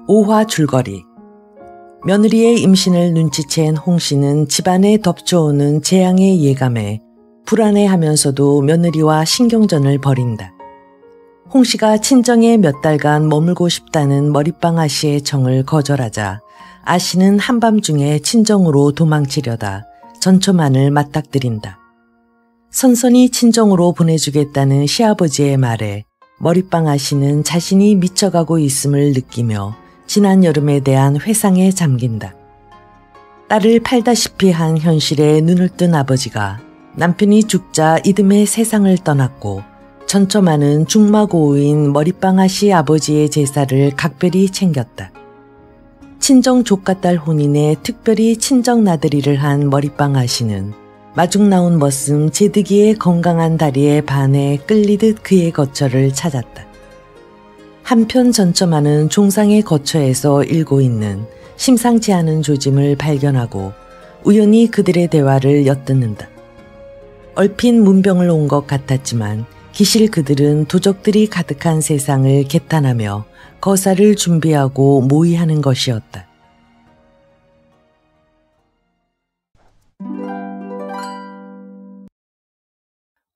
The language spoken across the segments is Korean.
오화 줄거리. 며느리의 임신을 눈치챈 홍씨는 집안에 덮쳐오는 재앙의 예감에 불안해하면서도 며느리와 신경전을 벌인다. 홍씨가 친정에 몇 달간 머물고 싶다는 머릿방 아씨의 청을 거절하자 아씨는 한밤중에 친정으로 도망치려다 전처만을 맞닥뜨린다. 선선히 친정으로 보내주겠다는 시아버지의 말에 머릿방 아씨는 자신이 미쳐가고 있음을 느끼며 지난 여름에 대한 회상에 잠긴다. 딸을 팔다시피 한 현실에 눈을 뜬 아버지가 남편이 죽자 이듬해 세상을 떠났고 전처만은 중마고우인 머릿방 아씨 아버지의 제사를 각별히 챙겼다. 친정 조카딸 혼인에 특별히 친정 나들이를 한 머릿방 아씨는 마중 나온 머슴 제득이의 건강한 다리에 반해 끌리듯 그의 거처를 찾았다. 한편 전처만은 종상의 거처에서 일고 있는 심상치 않은 조짐을 발견하고 우연히 그들의 대화를 엿듣는다. 얼핏 문병을 온 것 같았지만 기실 그들은 도적들이 가득한 세상을 개탄하며 거사를 준비하고 모의하는 것이었다.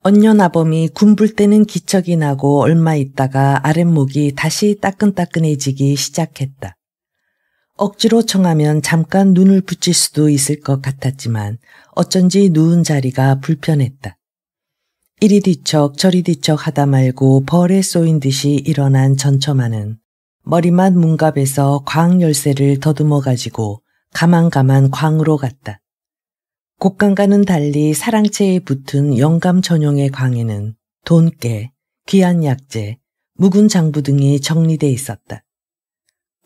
언녀나범이 군불 때는 기척이 나고 얼마 있다가 아랫목이 다시 따끈따끈해지기 시작했다. 억지로 청하면 잠깐 눈을 붙일 수도 있을 것 같았지만 어쩐지 누운 자리가 불편했다. 이리 뒤척 저리 뒤척 하다 말고 벌에 쏘인 듯이 일어난 전처만은 머리맡 문갑에서 광 열쇠를 더듬어 가지고 가만가만 광으로 갔다. 곡간과는 달리 사랑채에 붙은 영감 전용의 광에는 돈깨, 귀한 약재, 묵은 장부 등이 정리돼 있었다.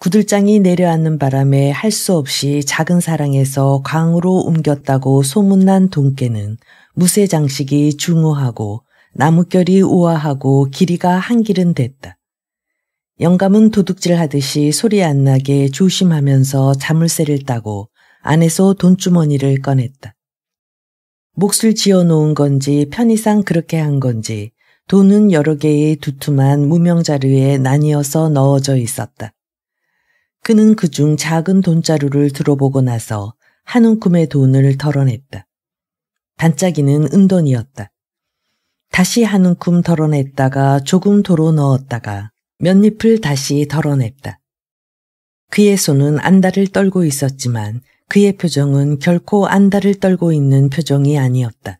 구들장이 내려앉는 바람에 할 수 없이 작은 사랑에서 광으로 옮겼다고 소문난 돈깨는 무쇠 장식이 중후하고 나뭇결이 우아하고 길이가 한 길은 됐다. 영감은 도둑질 하듯이 소리 안 나게 조심하면서 자물쇠를 따고 안에서 돈주머니를 꺼냈다. 몫을 지어놓은 건지 편의상 그렇게 한 건지 돈은 여러 개의 두툼한 무명자루에 나뉘어서 넣어져 있었다. 그는 그중 작은 돈자루를 들어보고 나서 한 움큼의 돈을 덜어냈다. 반짝이는 은돈이었다. 다시 한 움큼 덜어냈다가 조금 도로 넣었다가 몇 잎을 다시 덜어냈다. 그의 손은 안달을 떨고 있었지만 그의 표정은 결코 안달을 떨고 있는 표정이 아니었다.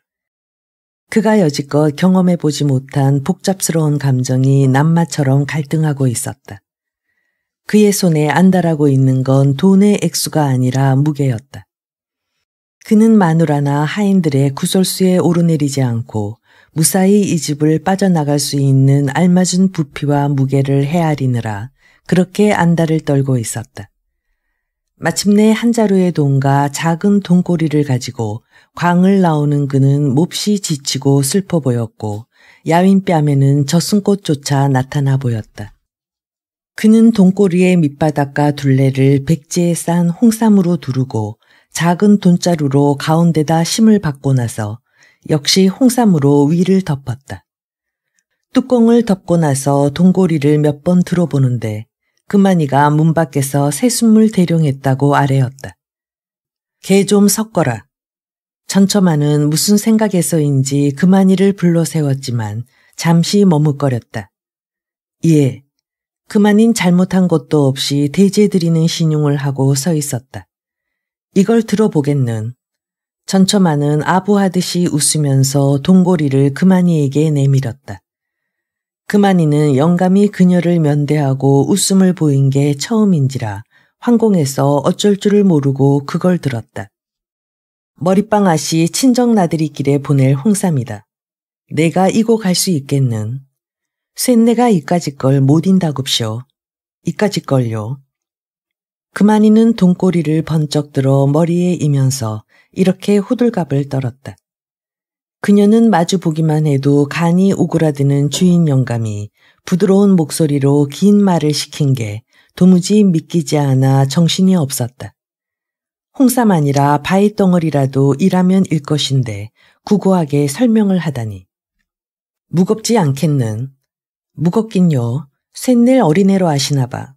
그가 여지껏 경험해보지 못한 복잡스러운 감정이 남마처럼 갈등하고 있었다. 그의 손에 안달하고 있는 건 돈의 액수가 아니라 무게였다. 그는 마누라나 하인들의 구설수에 오르내리지 않고 무사히 이 집을 빠져나갈 수 있는 알맞은 부피와 무게를 헤아리느라 그렇게 안달을 떨고 있었다. 마침내 한 자루의 돈과 작은 돈꼬리를 가지고 광을 나오는 그는 몹시 지치고 슬퍼 보였고 야윈 뺨에는 젖순꽃조차 나타나 보였다. 그는 돈꼬리의 밑바닥과 둘레를 백지에 싼 홍삼으로 두르고 작은 돈자루로 가운데다 심을 받고 나서 역시 홍삼으로 위를 덮었다. 뚜껑을 덮고 나서 돈꼬리를 몇 번 들어보는데 그만이가 문 밖에서 새순물 대령했다고 아뢰었다. 개 좀 섞어라. 전처만은 무슨 생각에서인지 그만이를 불러 세웠지만 잠시 머뭇거렸다. 예, 그만인 잘못한 것도 없이 대죄드리는 신용을 하고 서 있었다. 이걸 들어보겠는. 전처만은 아부하듯이 웃으면서 돈고리를 그만이에게 내밀었다. 그만이는 영감이 그녀를 면대하고 웃음을 보인 게 처음인지라 황공에서 어쩔 줄을 모르고 그걸 들었다. 머릿방 아씨 친정 나들이 길에 보낼 홍삼이다. 내가 이고 갈 수 있겠는. 쇳내가 이까짓 걸 못 인다굽쇼. 이까짓 걸요. 그만이는 돈꼬리를 번쩍 들어 머리에 이면서 이렇게 호들갑을 떨었다. 그녀는 마주 보기만 해도 간이 오그라드는 주인 영감이 부드러운 목소리로 긴 말을 시킨 게 도무지 믿기지 않아 정신이 없었다. 홍삼 아니라 바위 덩어리라도 일하면 일 것인데 구구하게 설명을 하다니. 무겁지 않겠는. 무겁긴요. 쇳낼 어린애로 아시나 봐.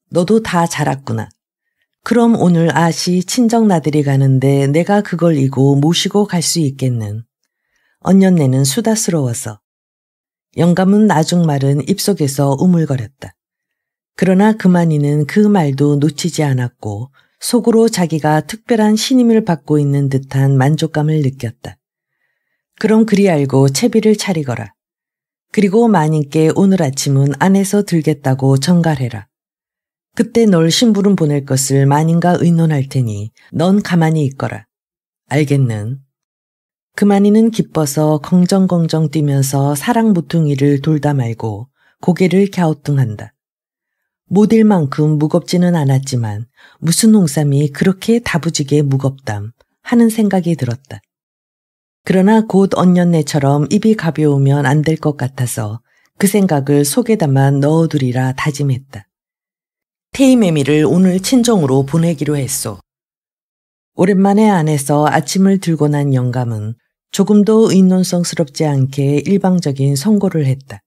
너도 다 자랐구나. 그럼 오늘 아씨 친정 나들이 가는데 내가 그걸 이고 모시고 갈 수 있겠는. 언년네는 수다스러워서. 영감은 나중 말은 입속에서 우물거렸다. 그러나 그만이는 그 말도 놓치지 않았고 속으로 자기가 특별한 신임을 받고 있는 듯한 만족감을 느꼈다. 그럼 그리 알고 채비를 차리거라. 그리고 마님께 오늘 아침은 안에서 들겠다고 전갈해라. 그때 널 심부름 보낼 것을 마님과 의논할 테니 넌 가만히 있거라. 알겠는? 그만이는 기뻐서 긍정긍정 뛰면서 사랑 모퉁이를 돌다 말고 고개를 갸우뚱한다. 못일 만큼 무겁지는 않았지만 무슨 홍삼이 그렇게 다부지게 무겁담 하는 생각이 들었다. 그러나 곧 언년네처럼 입이 가벼우면 안 될 것 같아서 그 생각을 속에 담아 넣어두리라 다짐했다. 태희매미를 오늘 친정으로 보내기로 했소. 오랜만에 안에서 아침을 들고 난 영감은 조금도 의논성스럽지 않게 일방적인 선고를 했다.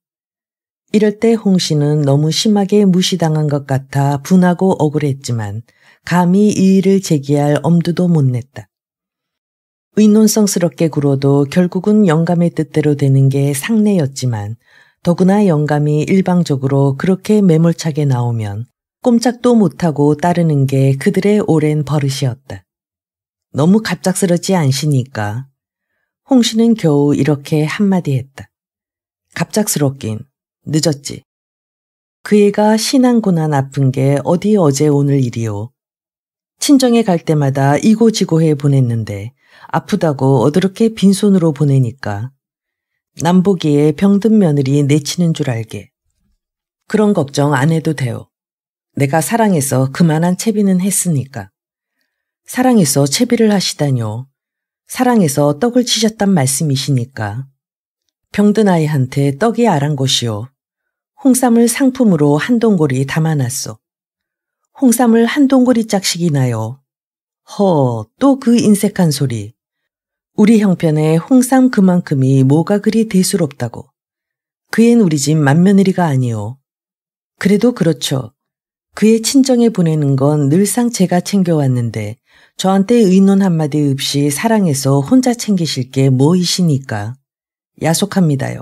이럴 때 홍씨는 너무 심하게 무시당한 것 같아 분하고 억울했지만 감히 이의를 제기할 엄두도 못 냈다. 의논성스럽게 굴어도 결국은 영감의 뜻대로 되는 게 상례였지만 더구나 영감이 일방적으로 그렇게 매몰차게 나오면 꼼짝도 못하고 따르는 게 그들의 오랜 버릇이었다. 너무 갑작스럽지 않으시니까. 홍씨는 겨우 이렇게 한마디 했다. 갑작스럽긴 늦었지. 그 애가 신앙고난 아픈 게 어디 어제 오늘 일이오. 친정에 갈 때마다 이고지고해 보냈는데 아프다고 어드럽게 빈손으로 보내니까 남 보기에 병든 며느리 내치는 줄 알게. 그런 걱정 안 해도 돼요. 내가 사랑해서 그만한 채비는 했으니까. 사랑해서 채비를 하시다뇨. 사랑해서 떡을 치셨단 말씀이시니까. 병든 아이한테 떡이 아랑곳이오. 홍삼을 상품으로 한 동고리 담아놨소. 홍삼을 한 동고리 짝씩이 나요. 또 그 인색한 소리. 우리 형편에 홍삼 그만큼이 뭐가 그리 대수롭다고. 그앤 우리 집 맏며느리가 아니오. 그래도 그렇죠. 그의 친정에 보내는 건 늘상 제가 챙겨왔는데 저한테 의논 한마디 없이 사랑해서 혼자 챙기실 게 뭐이시니까. 야속합니다요.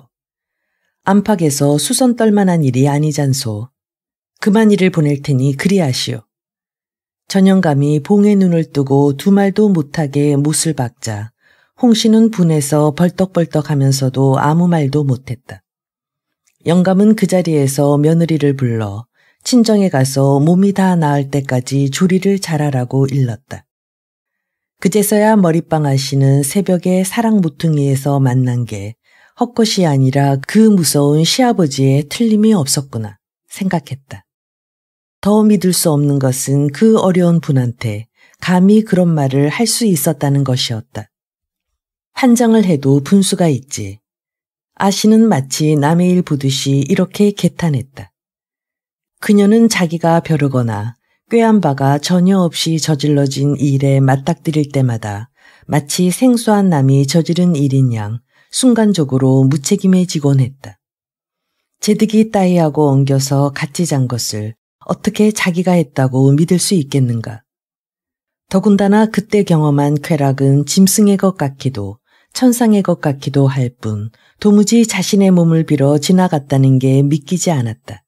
안팎에서 수선 떨만한 일이 아니잖소. 그만 일을 보낼 테니 그리하시오. 전영감이 봉의 눈을 뜨고 두 말도 못하게 못을 박자 홍씨는 분해서 벌떡벌떡 하면서도 아무 말도 못했다. 영감은 그 자리에서 며느리를 불러 친정에 가서 몸이 다 나을 때까지 조리를 잘하라고 일렀다. 그제서야 머리빵 아씨는 새벽에 사랑 모퉁이에서 만난 게 헛것이 아니라 그 무서운 시아버지의 틀림이 없었구나 생각했다. 더 믿을 수 없는 것은 그 어려운 분한테 감히 그런 말을 할 수 있었다는 것이었다. 한장을 해도 분수가 있지. 아씨는 마치 남의 일 보듯이 이렇게 개탄했다. 그녀는 자기가 벼르거나 꾀한 바가 전혀 없이 저질러진 일에 맞닥뜨릴 때마다 마치 생소한 남이 저지른 일인 양 순간적으로 무책임해지곤 했다. 제득이 따위하고 엉겨서 같이 잔 것을 어떻게 자기가 했다고 믿을 수 있겠는가. 더군다나 그때 경험한 쾌락은 짐승의 것 같기도 천상의 것 같기도 할 뿐 도무지 자신의 몸을 빌어 지나갔다는 게 믿기지 않았다.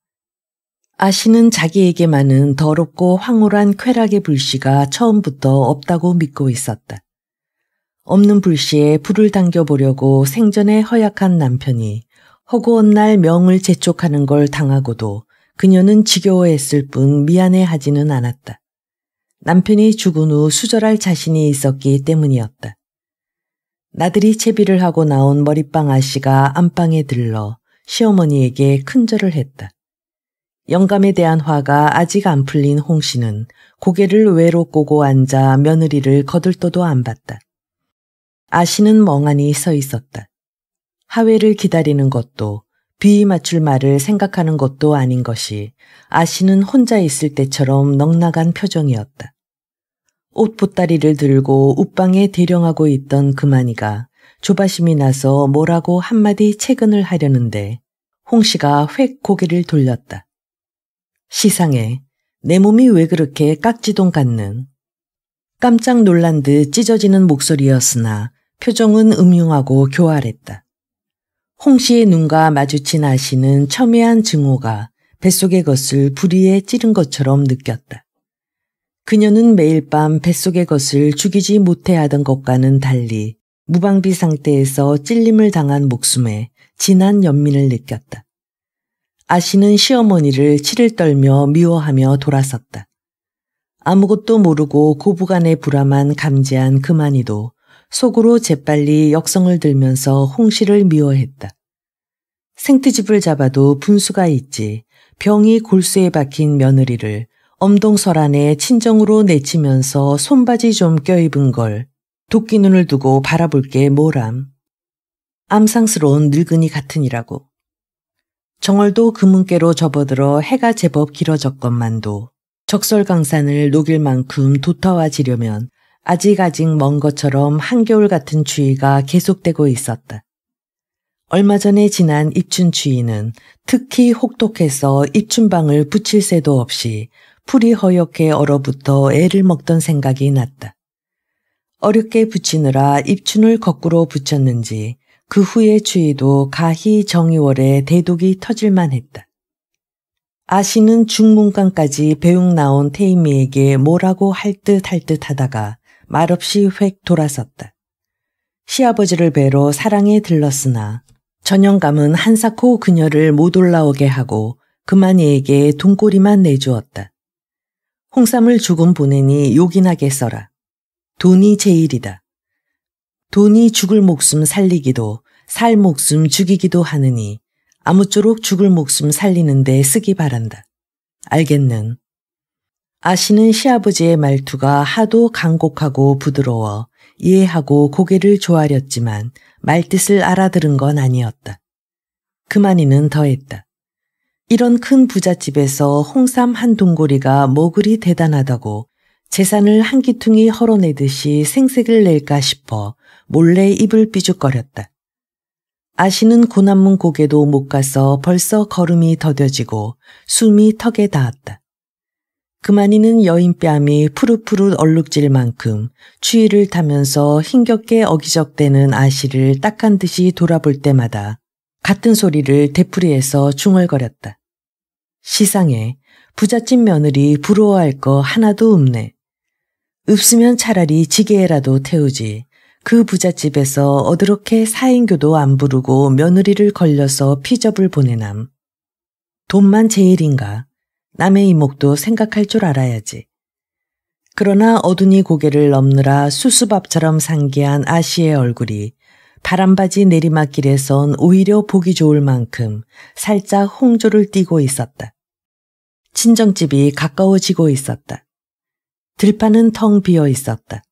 아씨는 자기에게만은 더럽고 황홀한 쾌락의 불씨가 처음부터 없다고 믿고 있었다. 없는 불씨에 불을 당겨보려고 생전에 허약한 남편이 허구한 날 명을 재촉하는 걸 당하고도 그녀는 지겨워했을 뿐 미안해하지는 않았다. 남편이 죽은 후 수절할 자신이 있었기 때문이었다. 나들이 채비를 하고 나온 머리빵 아씨가 안방에 들러 시어머니에게 큰절을 했다. 영감에 대한 화가 아직 안 풀린 홍씨는 고개를 외로 꼬고 앉아 며느리를 거들떠도 안 봤다. 아씨는 멍하니 서 있었다. 하회를 기다리는 것도 비위 맞출 말을 생각하는 것도 아닌 것이 아씨는 혼자 있을 때처럼 넉나간 표정이었다. 옷 보따리를 들고 웃방에 대령하고 있던 그만이가 조바심이 나서 뭐라고 한마디 채근을 하려는데 홍씨가 획 고개를 돌렸다. 시상해. 내 몸이 왜 그렇게 깍지동 같는? 깜짝 놀란 듯 찢어지는 목소리였으나 표정은 음흉하고 교활했다. 홍 씨의 눈과 마주친 아씨는 첨예한 증오가 뱃속의 것을 불의에 찌른 것처럼 느꼈다. 그녀는 매일 밤 뱃속의 것을 죽이지 못해 하던 것과는 달리 무방비 상태에서 찔림을 당한 목숨에 진한 연민을 느꼈다. 아씨는 시어머니를 치를 떨며 미워하며 돌아섰다. 아무것도 모르고 고부간에 불암한 감지한 그만이도 속으로 재빨리 역성을 들면서 홍 씨를 미워했다. 생트집을 잡아도 분수가 있지 병이 골수에 박힌 며느리를 엄동설안에 친정으로 내치면서 손바지 좀 껴입은 걸 도끼 눈을 두고 바라볼 게 뭐람. 암상스러운 늙은이 같으니라고. 정월도 그문께로 접어들어 해가 제법 길어졌건만도 적설강산을 녹일 만큼 도터와지려면 아직 먼 것처럼 한겨울 같은 추위가 계속되고 있었다. 얼마 전에 지난 입춘추위는 특히 혹독해서 입춘방을 붙일 새도 없이 풀이 허옇게 얼어붙어 애를 먹던 생각이 났다. 어렵게 붙이느라 입춘을 거꾸로 붙였는지 그 후의 추위도 가히 정이월에 대독이 터질만 했다. 아씨는 중문간까지 배웅 나온 태임이에게 뭐라고 할 듯 하다가 말없이 획 돌아섰다. 시아버지를 뵈러 사랑에 들렀으나 전영감은 한사코 그녀를 못 올라오게 하고 그만이에게 돈꼬리만 내주었다. 홍삼을 조금 보내니 요긴하게 써라. 돈이 제일이다. 돈이 죽을 목숨 살리기도 살 목숨 죽이기도 하느니 아무쪼록 죽을 목숨 살리는 데 쓰기 바란다. 알겠는? 아씨는 시아버지의 말투가 하도 간곡하고 부드러워 이해하고 고개를 조아렸지만 말뜻을 알아들은 건 아니었다. 그만이는 더했다. 이런 큰 부잣집에서 홍삼 한 동고리가 뭐 그리 대단하다고 재산을 한 기퉁이 헐어내듯이 생색을 낼까 싶어 몰래 입을 삐죽거렸다. 아씨는 고난문 고개도 못 가서 벌써 걸음이 더뎌지고 숨이 턱에 닿았다. 그만이는 여인뺨이 푸릇푸릇 얼룩질 만큼 추위를 타면서 힘겹게 어기적대는 아씨를 딱한 듯이 돌아볼 때마다 같은 소리를 되풀이해서 중얼거렸다. 시상에 부잣집 며느리 부러워할 거 하나도 없네. 없으면 차라리 지게라도 태우지. 그 부잣집에서 어드럽게 사인교도 안 부르고 며느리를 걸려서 피접을 보내남. 돈만 제일인가? 남의 이목도 생각할 줄 알아야지. 그러나 어두니 고개를 넘느라 수수밥처럼 상기한 아씨의 얼굴이 바람바지 내리막길에선 오히려 보기 좋을 만큼 살짝 홍조를 띠고 있었다. 친정집이 가까워지고 있었다. 들판은 텅 비어 있었다.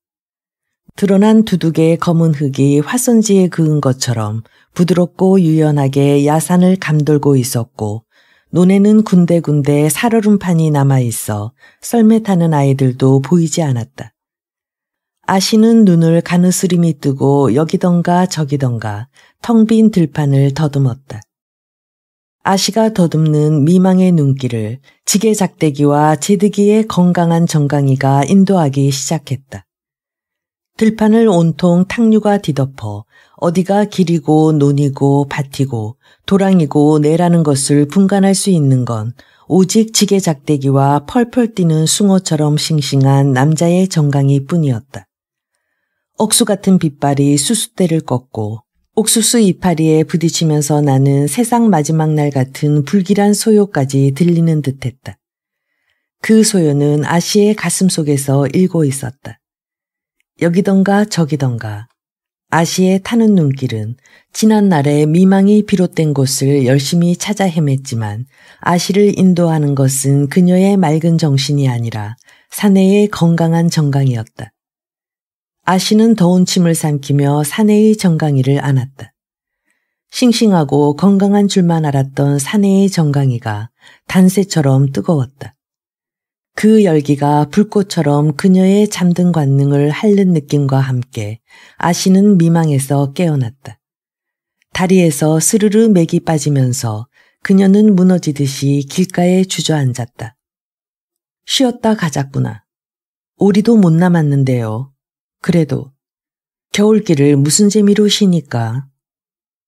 드러난 두둑의 검은 흙이 화선지에 그은 것처럼 부드럽고 유연하게 야산을 감돌고 있었고 논에는 군데군데 살얼음판이 남아있어 썰매 타는 아이들도 보이지 않았다. 아씨는 눈을 가느스림이 뜨고 여기던가 저기던가 텅 빈 들판을 더듬었다. 아씨가 더듬는 미망의 눈길을 지게작대기와 제드기의 건강한 정강이가 인도하기 시작했다. 들판을 온통 탕류가 뒤덮어 어디가 길이고 논이고 밭이고 도랑이고 내라는 것을 분간할 수 있는 건 오직 지게작대기와 펄펄 뛰는 숭어처럼 싱싱한 남자의 정강이 뿐이었다. 억수 같은 빛발이 수숫대를 꺾고 옥수수 이파리에 부딪히면서 나는 세상 마지막 날 같은 불길한 소요까지 들리는 듯했다. 그 소요는 아씨의 가슴 속에서 일고 있었다. 여기던가 저기던가 아씨의 타는 눈길은 지난날의 미망이 비롯된 곳을 열심히 찾아 헤맸지만 아씨를 인도하는 것은 그녀의 맑은 정신이 아니라 사내의 건강한 정강이었다. 아씨는 더운 침을 삼키며 사내의 정강이를 안았다. 싱싱하고 건강한 줄만 알았던 사내의 정강이가 단새처럼 뜨거웠다. 그 열기가 불꽃처럼 그녀의 잠든 관능을 핥는 느낌과 함께 아씨는 미망에서 깨어났다. 다리에서 스르르 맥이 빠지면서 그녀는 무너지듯이 길가에 주저앉았다. 쉬었다 가자꾸나. 오리도 못 남았는데요. 그래도 겨울길을 무슨 재미로 쉬니까.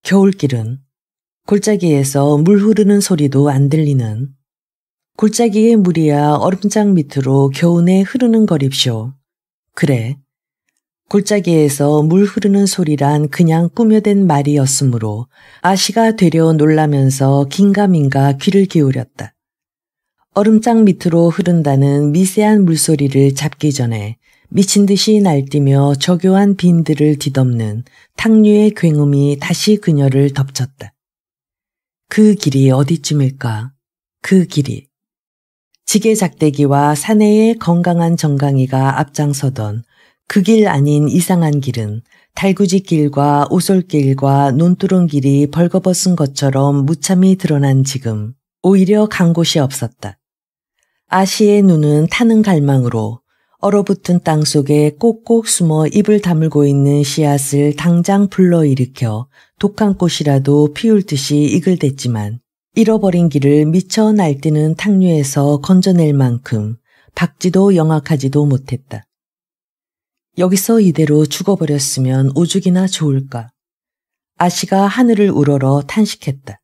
겨울길은 골짜기에서 물 흐르는 소리도 안 들리는, 골짜기의 물이야 얼음장 밑으로 겨우내 흐르는 거립쇼. 그래, 골짜기에서 물 흐르는 소리란 그냥 꾸며댄 말이었으므로 아씨가 되려 놀라면서 긴가민가 귀를 기울였다. 얼음장 밑으로 흐른다는 미세한 물소리를 잡기 전에 미친 듯이 날뛰며 저교한 빈들을 뒤덮는 탕류의 굉음이 다시 그녀를 덮쳤다. 그 길이 어디쯤일까? 그 길이. 지게작대기와 사내의 건강한 정강이가 앞장서던 그 길 아닌 이상한 길은 달구지길과 오솔길과 논두렁길이 벌거벗은 것처럼 무참히 드러난 지금 오히려 간 곳이 없었다. 아씨의 눈은 타는 갈망으로 얼어붙은 땅 속에 꼭꼭 숨어 입을 다물고 있는 씨앗을 당장 불러일으켜 독한 꽃이라도 피울 듯이 이글댔지만 잃어버린 길을 미쳐 날뛰는 탕류에서 건져낼 만큼 박지도 영악하지도 못했다. 여기서 이대로 죽어버렸으면 오죽이나 좋을까. 아씨가 하늘을 우러러 탄식했다.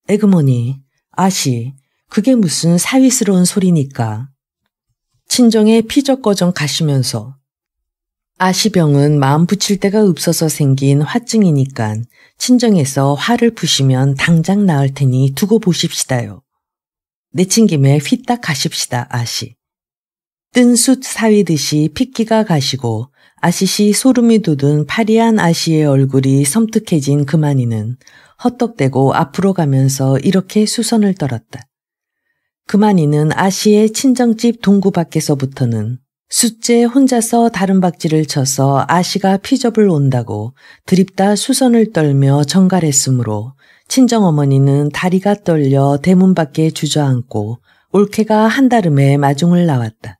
에그머니, 아씨, 그게 무슨 사위스러운 소리니까. 친정에 피적거정 가시면서. 아씨병은 마음 붙일 데가 없어서 생긴 화증이니깐 친정에서 화를 푸시면 당장 나을 테니 두고 보십시다요. 내친 김에 휘딱 가십시다, 아씨. 뜬 숯 사위듯이 핏기가 가시고 아시시 소름이 돋은 파리한 아씨의 얼굴이 섬뜩해진 그만이는 헛떡대고 앞으로 가면서 이렇게 수선을 떨었다. 그만이는 아씨의 친정집 동구 밖에서부터는 숫째 혼자서 다른 박지를 쳐서 아씨가 피접을 온다고 드립다 수선을 떨며 정갈했으므로 친정어머니는 다리가 떨려 대문 밖에 주저앉고 올케가 한다름에 마중을 나왔다.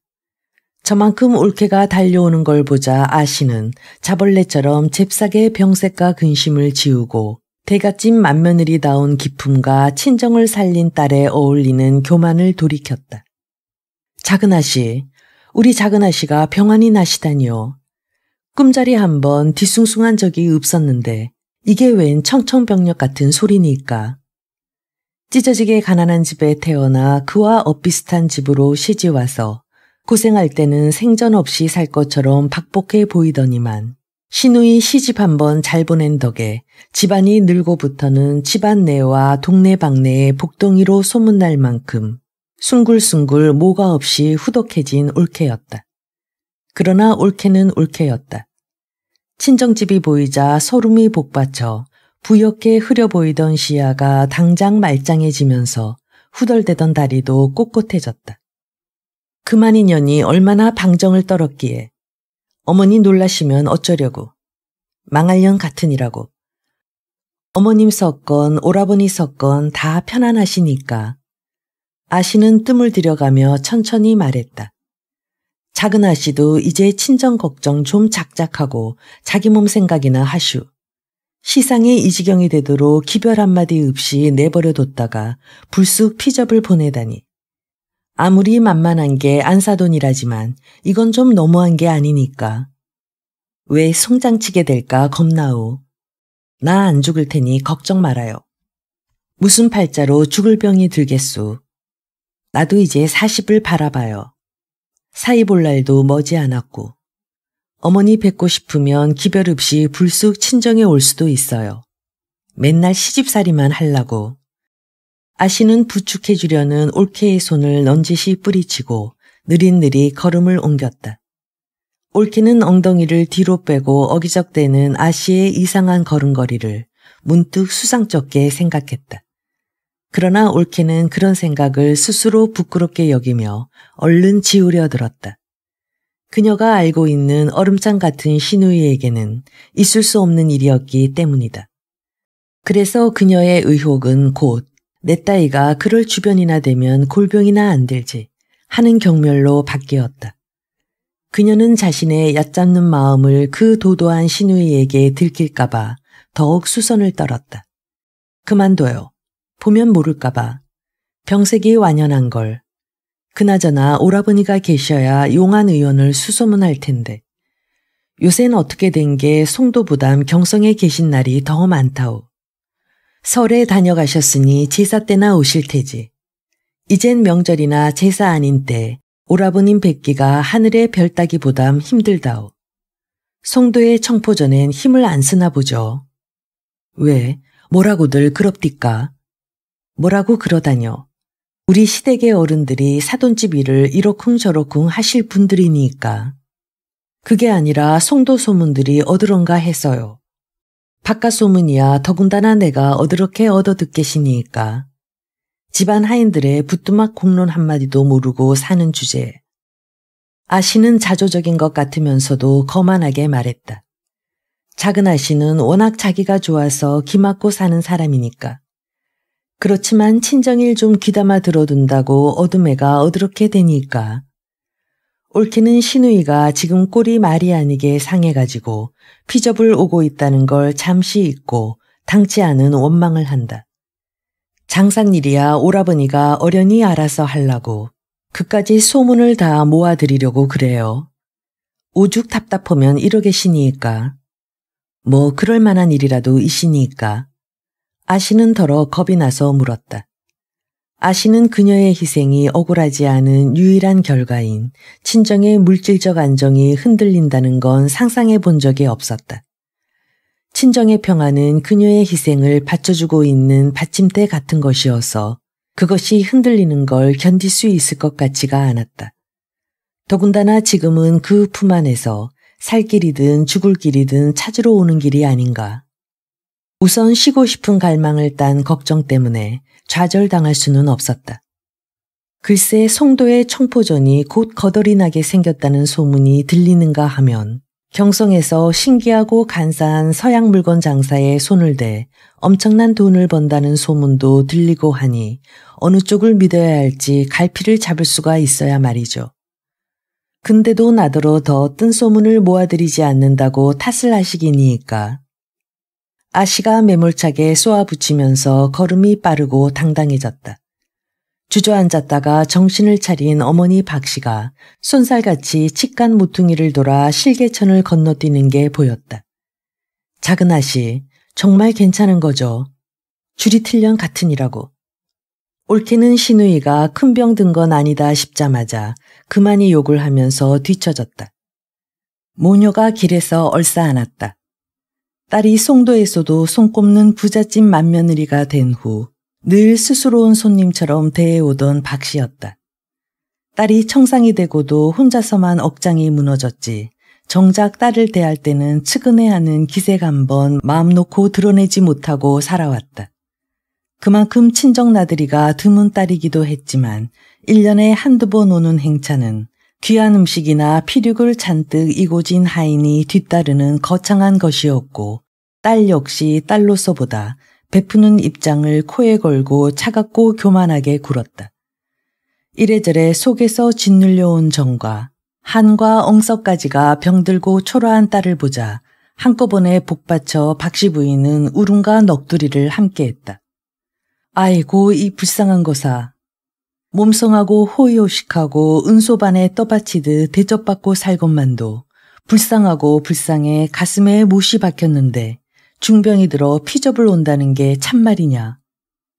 저만큼 올케가 달려오는 걸 보자 아씨는 자벌레처럼 잽싸게 병색과 근심을 지우고 대갓집 맏며느리다운 기품과 친정을 살린 딸에 어울리는 교만을 돌이켰다. 작은아씨, 우리 작은아씨가 병환이 나시다니요. 꿈자리 한번 뒤숭숭한 적이 없었는데 이게 웬 청청병력 같은 소리니까. 찢어지게 가난한 집에 태어나 그와 엇비슷한 집으로 시집와서 고생할 때는 생전 없이 살 것처럼 박복해 보이더니만 시누이 시집 한번 잘 보낸 덕에 집안이 늘고부터는 집안 내와 동네 방네의 복덩이로 소문날 만큼 숭글숭글 모가 없이 후덕해진 올케였다. 그러나 올케는 올케였다. 친정집이 보이자 소름이 복받쳐 부옇게 흐려 보이던 시야가 당장 말짱해지면서 후덜대던 다리도 꼿꼿해졌다. 그만 인연이 얼마나 방정을 떨었기에 어머니 놀라시면 어쩌려고. 망할 년 같으니라고. 어머님 섰건 오라버니 섰건 다 편안하시니까. 아씨는 뜸을 들여가며 천천히 말했다. 작은 아씨도 이제 친정 걱정 좀 작작하고 자기 몸 생각이나 하슈. 시상에 이 지경이 되도록 기별 한마디 없이 내버려뒀다가 불쑥 피접을 보내다니. 아무리 만만한 게 안사돈이라지만 이건 좀 너무한 게 아니니까. 왜 송장치게 될까 겁나오. 나 안 죽을 테니 걱정 말아요. 무슨 팔자로 죽을 병이 들겠소. 나도 이제 40을 바라봐요. 사이 볼 날도 머지않았고. 어머니 뵙고 싶으면 기별 없이 불쑥 친정에 올 수도 있어요. 맨날 시집살이만 하려고. 아씨는 부축해 주려는 올케의 손을 넌지시 뿌리치고 느릿느릿 걸음을 옮겼다. 올케는 엉덩이를 뒤로 빼고 어기적대는 아씨의 이상한 걸음걸이를 문득 수상쩍게 생각했다. 그러나 올케는 그런 생각을 스스로 부끄럽게 여기며 얼른 지우려 들었다. 그녀가 알고 있는 얼음장 같은 시누이에게는 있을 수 없는 일이었기 때문이다. 그래서 그녀의 의혹은 곧 내 따위가 그럴 주변이나 되면 골병이나 안 들지 하는 경멸로 바뀌었다. 그녀는 자신의 얕잡는 마음을 그 도도한 시누이에게 들킬까봐 더욱 수선을 떨었다. 그만둬요. 보면 모를까봐. 병색이 완연한 걸. 그나저나 오라버니가 계셔야 용안 의원을 수소문할 텐데. 요샌 어떻게 된 게 송도보담 경성에 계신 날이 더 많다오. 설에 다녀가셨으니 제사 때나 오실 테지. 이젠 명절이나 제사 아닌 때 오라버님 뵙기가 하늘의 별 따기보담 힘들다오. 송도의 청포전엔 힘을 안 쓰나 보죠. 왜? 뭐라고들 그럽디까? 뭐라고 그러다뇨. 우리 시댁의 어른들이 사돈집 일을 이러쿵저러쿵 하실 분들이니까. 그게 아니라 송도 소문들이 어드런가 해서요. 바깥 소문이야 더군다나 내가 어드렇게 얻어듣겠시니까. 집안 하인들의 부뚜막 공론 한마디도 모르고 사는 주제에. 아씨는 자조적인 것 같으면서도 거만하게 말했다. 작은 아씨는 워낙 자기가 좋아서 기맞고 사는 사람이니까. 그렇지만 친정일 좀 귀담아 들어둔다고 어둠애가 어드럽게 되니까. 옳게는 시누이가 지금 꼴이 말이 아니게 상해가지고 피접을 오고 있다는 걸 잠시 잊고 당치 않은 원망을 한다. 장상일이야 오라버니가 어련히 알아서 하려고 그까지 소문을 다 모아드리려고 그래요. 오죽 답답하면 이러겠시니까. 뭐 그럴 만한 일이라도 있으니까. 아씨는 더러 겁이 나서 물었다. 아씨는 그녀의 희생이 억울하지 않은 유일한 결과인 친정의 물질적 안정이 흔들린다는 건 상상해 본 적이 없었다. 친정의 평화는 그녀의 희생을 받쳐주고 있는 받침대 같은 것이어서 그것이 흔들리는 걸 견딜 수 있을 것 같지가 않았다. 더군다나 지금은 그 품 안에서 살 길이든 죽을 길이든 찾으러 오는 길이 아닌가. 우선 쉬고 싶은 갈망을 딴 걱정 때문에 좌절당할 수는 없었다. 글쎄 송도의 청포전이 곧 거덜이 나게 생겼다는 소문이 들리는가 하면 경성에서 신기하고 간사한 서양 물건 장사에 손을 대 엄청난 돈을 번다는 소문도 들리고 하니 어느 쪽을 믿어야 할지 갈피를 잡을 수가 있어야 말이죠. 근데도 나더러 더 뜬 소문을 모아드리지 않는다고 탓을 하시기니까. 아씨가 매몰차게 쏘아붙이면서 걸음이 빠르고 당당해졌다. 주저앉았다가 정신을 차린 어머니 박씨가 손살같이 칡간 모퉁이를 돌아 실개천을 건너뛰는 게 보였다. 작은 아씨, 정말 괜찮은 거죠? 줄이 틀련 같으니라고. 옳게는 시누이가 큰 병 든 건 아니다 싶자마자 그만이 욕을 하면서 뒤처졌다. 모녀가 길에서 얼싸안았다. 딸이 송도에서도 손꼽는 부잣집 맏며느리가 된 후 늘 스스로운 손님처럼 대해오던 박씨였다. 딸이 청상이 되고도 혼자서만 억장이 무너졌지 정작 딸을 대할 때는 측은해하는 기색 한번 마음 놓고 드러내지 못하고 살아왔다. 그만큼 친정나들이가 드문 딸이기도 했지만 1년에 한두 번 오는 행차는 귀한 음식이나 피륙을 잔뜩 이고진 하인이 뒤따르는 거창한 것이었고 딸 역시 딸로서보다 베푸는 입장을 코에 걸고 차갑고 교만하게 굴었다. 이래저래 속에서 짓눌려온 정과 한과 엉석까지가 병들고 초라한 딸을 보자 한꺼번에 복받쳐 박씨 부인은 울음과 넋두리를 함께했다. 아이고 이 불쌍한 거사. 몸성하고 호의호식하고 은소반에 떠받치듯 대접받고 살것만도 불쌍하고 불쌍해 가슴에 못이 박혔는데 중병이 들어 피접을 온다는 게 참말이냐.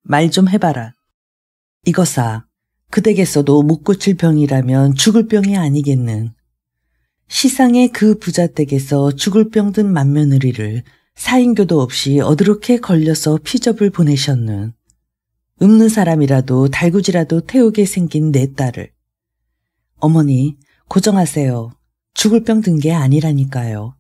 말 좀 해봐라. 이거사, 그 댁에서도 못 고칠 병이라면 죽을 병이 아니겠는. 시상의 그 부자 댁에서 죽을 병 든 맏며느리를 사인교도 없이 어드럽게 걸려서 피접을 보내셨는. 읊는 사람이라도 달구지라도 태우게 생긴 내 딸을. 어머니, 고정하세요. 죽을 병 든 게 아니라니까요.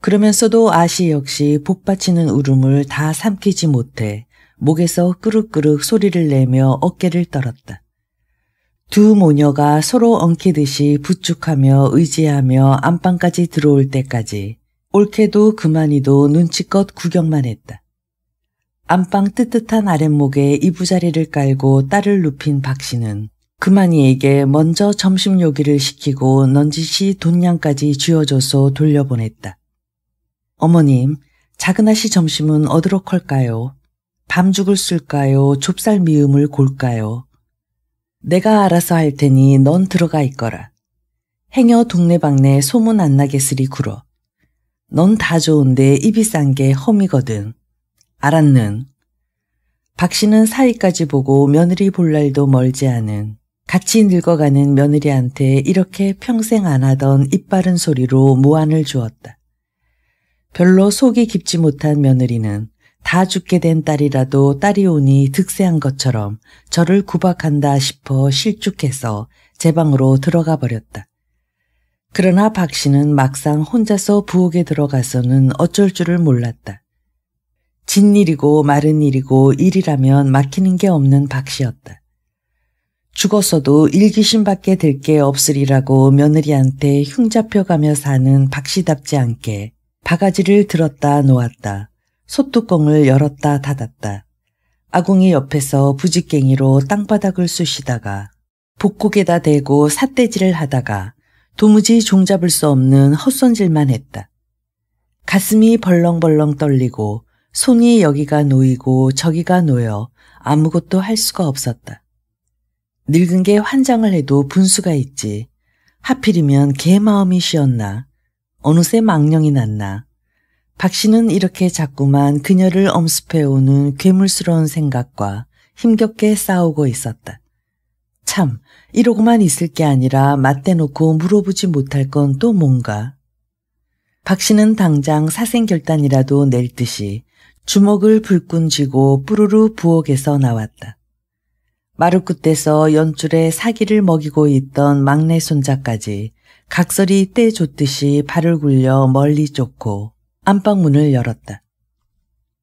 그러면서도 아씨 역시 복받치는 울음을 다 삼키지 못해 목에서 끄륵끄륵 소리를 내며 어깨를 떨었다. 두 모녀가 서로 엉키듯이 부축하며 의지하며 안방까지 들어올 때까지 옳게도 그만이도 눈치껏 구경만 했다. 안방 뜨뜻한 아랫목에 이부자리를 깔고 딸을 눕힌 박씨는 그만이에게 먼저 점심 요기를 시키고 넌지시 돈량까지 쥐어줘서 돌려보냈다. 어머님, 작은아씨 점심은 어드럭 할까요? 밤죽을 쓸까요? 좁쌀 미음을 골까요? 내가 알아서 할 테니 넌 들어가 있거라. 행여 동네방네 소문 안 나게 쓰리 굴어. 넌 다 좋은데 입이 싼 게 험이거든. 알았는? 박씨는 사위까지 보고 며느리 볼 날도 멀지 않은 같이 늙어가는 며느리한테 이렇게 평생 안 하던 입바른 소리로 무안을 주었다. 별로 속이 깊지 못한 며느리는 다 죽게 된 딸이라도 딸이 오니 득세한 것처럼 저를 구박한다 싶어 실죽해서 제 방으로 들어가 버렸다. 그러나 박씨는 막상 혼자서 부엌에 들어가서는 어쩔 줄을 몰랐다. 진일이고 마른 일이고 일이라면 막히는 게 없는 박씨였다. 죽었어도 일귀신밖에 될 게 없으리라고 며느리한테 흉잡혀가며 사는 박씨답지 않게 바가지를 들었다 놓았다. 솥뚜껑을 열었다 닫았다. 아궁이 옆에서 부직갱이로 땅바닥을 쑤시다가 복국에다 대고 삿대질을 하다가 도무지 종잡을 수 없는 헛손질만 했다. 가슴이 벌렁벌렁 떨리고 손이 여기가 놓이고 저기가 놓여 아무것도 할 수가 없었다. 늙은 게 환장을 해도 분수가 있지. 하필이면 개 마음이 쉬었나. 어느새 망령이 났나. 박씨는 이렇게 자꾸만 그녀를 엄습해오는 괴물스러운 생각과 힘겹게 싸우고 있었다. 참, 이러고만 있을 게 아니라 맞대놓고 물어보지 못할 건 또 뭔가. 박씨는 당장 사생결단이라도 낼 듯이 주먹을 불끈 쥐고 뿌르르 부엌에서 나왔다. 마루끝에서 연줄에 사기를 먹이고 있던 막내 손자까지 각설이 떼줬듯이 발을 굴려 멀리 쫓고 안방문을 열었다.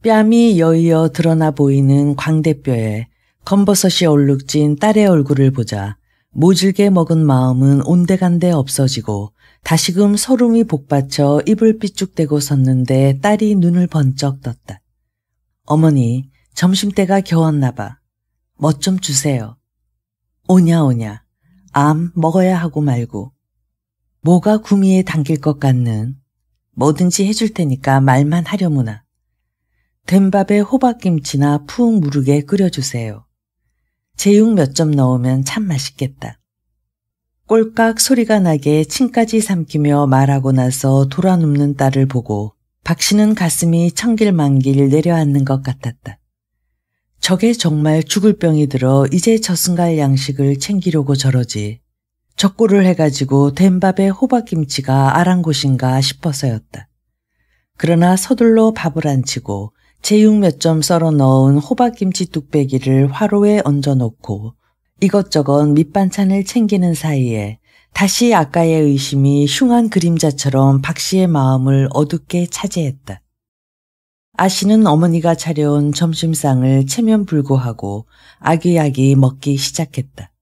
뺨이 여이어 드러나 보이는 광대뼈에 검버섯이 얼룩진 딸의 얼굴을 보자 모질게 먹은 마음은 온데간데 없어지고 다시금 서름이 복받쳐 입을 삐죽대고 섰는데 딸이 눈을 번쩍 떴다. 어머니, 점심때가 겨웠나 봐. 뭐 좀 주세요. 오냐 오냐. 암 먹어야 하고 말고. 뭐가 구미에 당길 것 같는. 뭐든지 해줄 테니까 말만 하려무나. 된 밥에 호박김치나 푹 무르게 끓여주세요. 제육 몇 점 넣으면 참 맛있겠다. 꼴깍 소리가 나게 침까지 삼키며 말하고 나서 돌아눕는 딸을 보고 박씨는 가슴이 천길만길 내려앉는 것 같았다. 저게 정말 죽을 병이 들어 이제 저승갈 양식을 챙기려고 저러지. 적고를 해가지고 된 밥에 호박김치가 아랑곳인가 싶어서였다. 그러나 서둘러 밥을 안 치고 제육 몇 점 썰어 넣은 호박김치 뚝배기를 화로에 얹어놓고 이것저것 밑반찬을 챙기는 사이에 다시 아까의 의심이 흉한 그림자처럼 박씨의 마음을 어둡게 차지했다. 아씨는 어머니가 차려온 점심상을 체면불고하고 아귀아귀 먹기 시작했다.